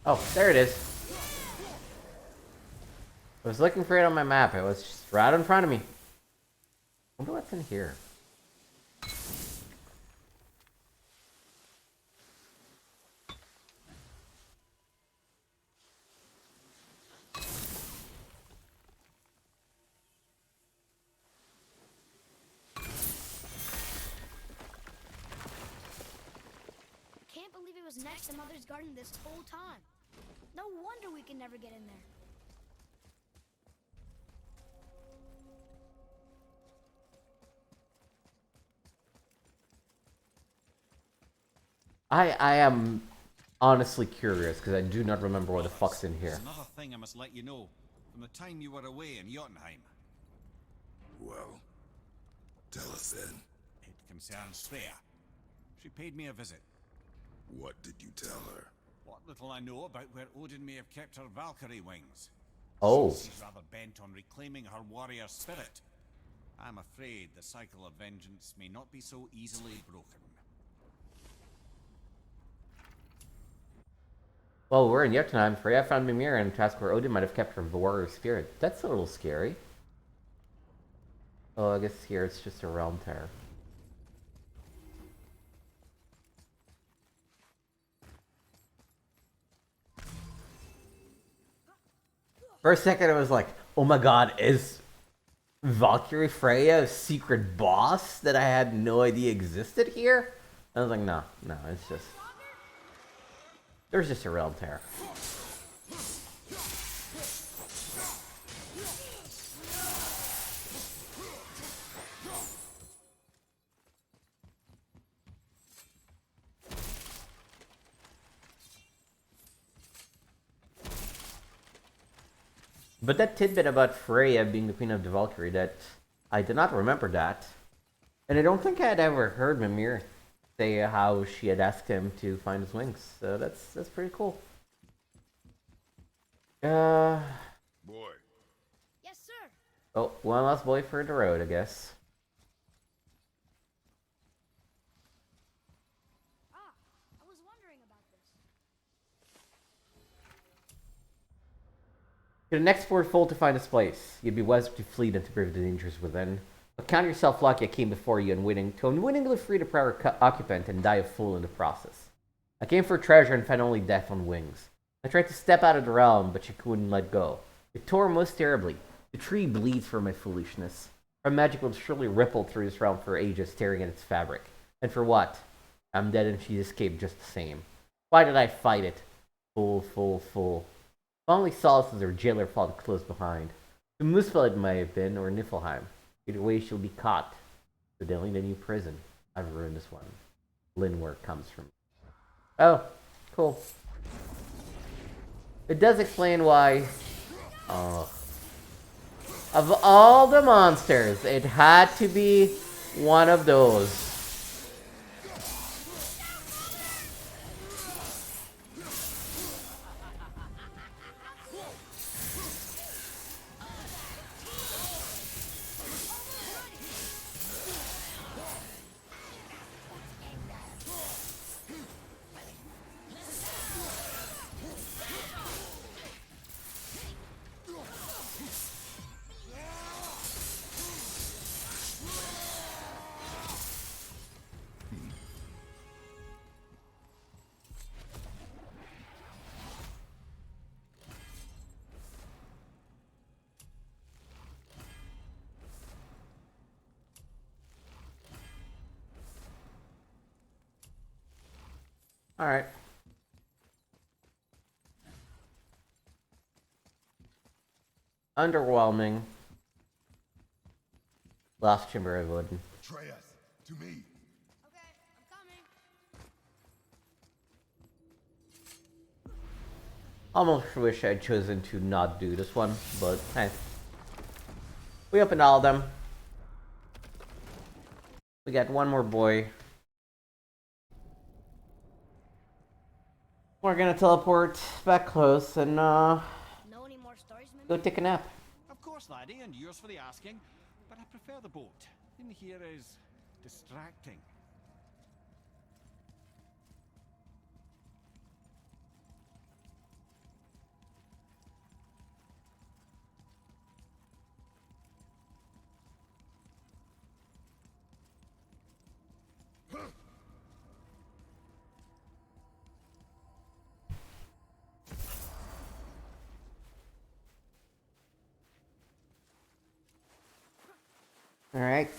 Oh, there it is. I was looking for it on my map. It was just right in front of me. I wonder what's in here. Can't believe it was next to Mother's garden this whole time. No wonder we can never get in there. I am honestly curious because I do not remember what the fuck's in here. There's another thing I must let you know. From the time you were away in Jotunheim. Well, tell us then. It concerns Freya. She paid me a visit. What did you tell her? What little I know about where Odin may have kept her Valkyrie wings. Oh. She's rather bent on reclaiming her warrior spirit. I'm afraid the cycle of vengeance may not be so easily broken. Well, we're in Jotunheim. Freya found Mimir and task where Odin might have kept her warrior spirit. That's a little scary. Oh, I guess here it's just a realm tear. For a second, I was like, oh my god, is Valkyrie Freya a secret boss that I had no idea existed here? I was like, no, it's just... There's just a realm tear. But that tidbit about Freya being the Queen of the Valkyrie, that I did not remember that. And I don't think I had ever heard Mimir say how she had asked him to find his wings. So that's pretty cool. Boy. Yes, sir. Oh, one last boy for the road, I guess. I was wondering about this. To the next port full to find this place. You'd be wiser to flee than to brave the dangers within. But count yourself lucky I came before you to unwittingly free the prior occupant and die a fool in the process. I came for treasure and found only death on wings. I tried to step out of the realm, but you wouldn't let go. It tore most terribly. The tree bleeds for my foolishness. Our magic will surely ripple through this realm for ages, tearing at its fabric. And for what? I'm dead and she escaped just the same. Why did I fight it? Fool. Only solace is her jailer followed close behind. To Muspel it may have been, or Niflheim. Either way she'll be caught. So they'll need a new prison. I've ruined this one. Linwork comes from... Oh, cool. It does explain why... of all the monsters, it had to be one of those. Alright. Underwhelming. Last chamber of Odin. Betray us to me. Okay, I'm coming. Almost wish I'd chosen to not do this one, but hey. We opened all of them. We got one more boy. We're gonna teleport back close and Know any more stories, go take a nap. Of course, laddie, and yours for the asking. But I prefer the boat. In here is distracting. Alright.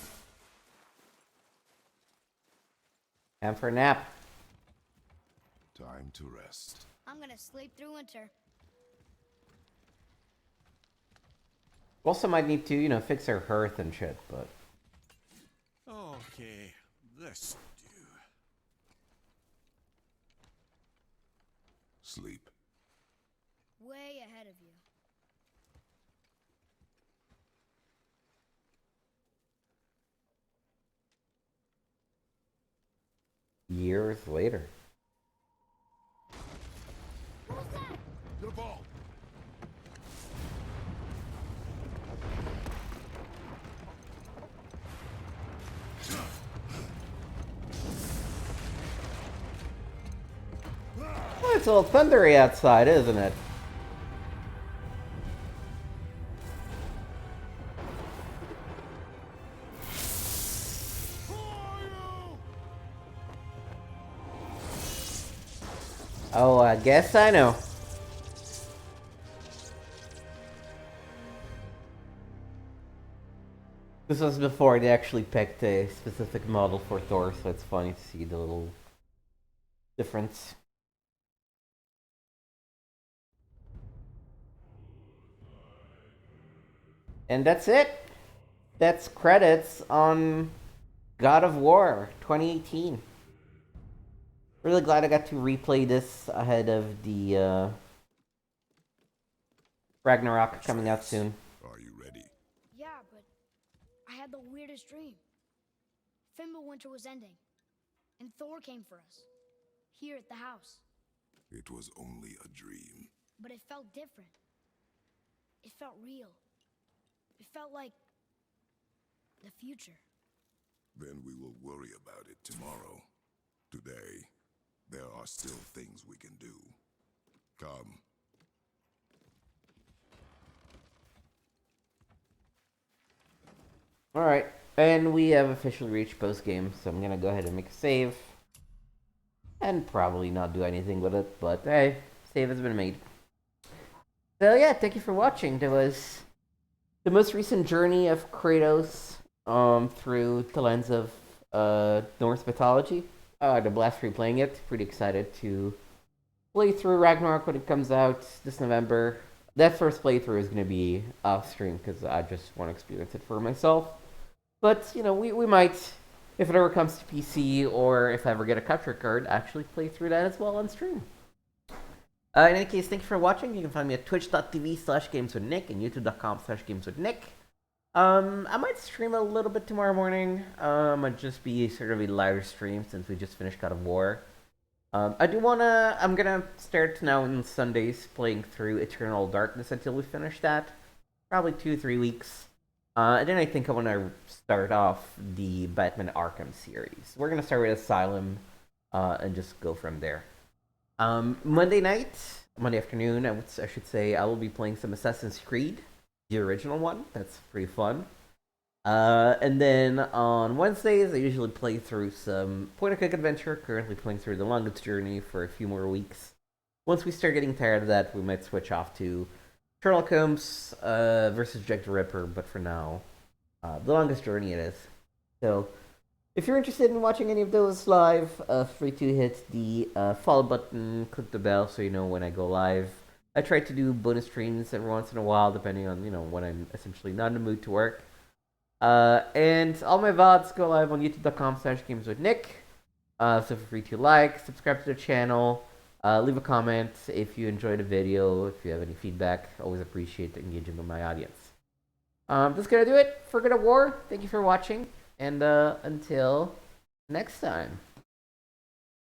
Time for a nap. Time to rest. I'm gonna sleep through winter. Also might need to, fix our hearth and shit, but... Okay, this do. Sleep. Way ahead of you. Years later. What was that? Your ball. Well, it's a little thundery outside, isn't it? Oh, I guess I know. This was before they actually picked a specific model for Thor, so it's funny to see the little difference. And that's it. That's credits on God of War 2018. Really glad I got to replay this ahead of the Ragnarok coming out soon. Are you ready? Yeah, but I had the weirdest dream. Fimbulwinter was ending, and Thor came for us. Here at the house. It was only a dream. But it felt different. It felt real. It felt like the future. Then we will worry about it tomorrow. Today, there are still things we can do. Come. Alright, and we have officially reached post-game, so I'm gonna go ahead and make a save. And probably not do anything with it, but hey, save has been made. So yeah, thank you for watching. That was the most recent journey of Kratos through the lens of Norse mythology. I had a blast replaying it. Pretty excited to play through Ragnarok when it comes out this November. That first playthrough is going to be off stream because I just want to experience it for myself. But, you know, we might, if it ever comes to PC or if I ever get a capture card, actually play through that as well on stream. In any case, thank you for watching. You can find me at twitch.tv/gameswithnick and youtube.com/gameswithnick. I might stream a little bit tomorrow morning. Might just be sort of a live stream since we just finished God of War. I'm gonna start now on Sundays playing through Eternal Darkness until we finish that. Probably 2-3 weeks. And then I think I want to start off the Batman Arkham series. We're gonna start with Asylum, and just go from there. Monday afternoon, I should say, I will be playing some Assassin's Creed, the original one. That's pretty fun. And then on Wednesdays, I usually play through some point-and-click adventure. Currently playing through The Longest Journey for a few more weeks. Once we start getting tired of that, we might switch off to Sherlock Holmes versus Jack the Ripper. But for now, The Longest Journey it is. So, if you're interested in watching any of those live, free to hit the follow button, click the bell so you know when I go live. I try to do bonus streams every once in a while, depending on, when I'm essentially not in the mood to work. And all my VODs go live on youtube.com/gameswithnick. So feel free to like, subscribe to the channel, leave a comment if you enjoyed the video, if you have any feedback. Always appreciate engaging with my audience. That's gonna do it for God of War. Thank you for watching, and until next time.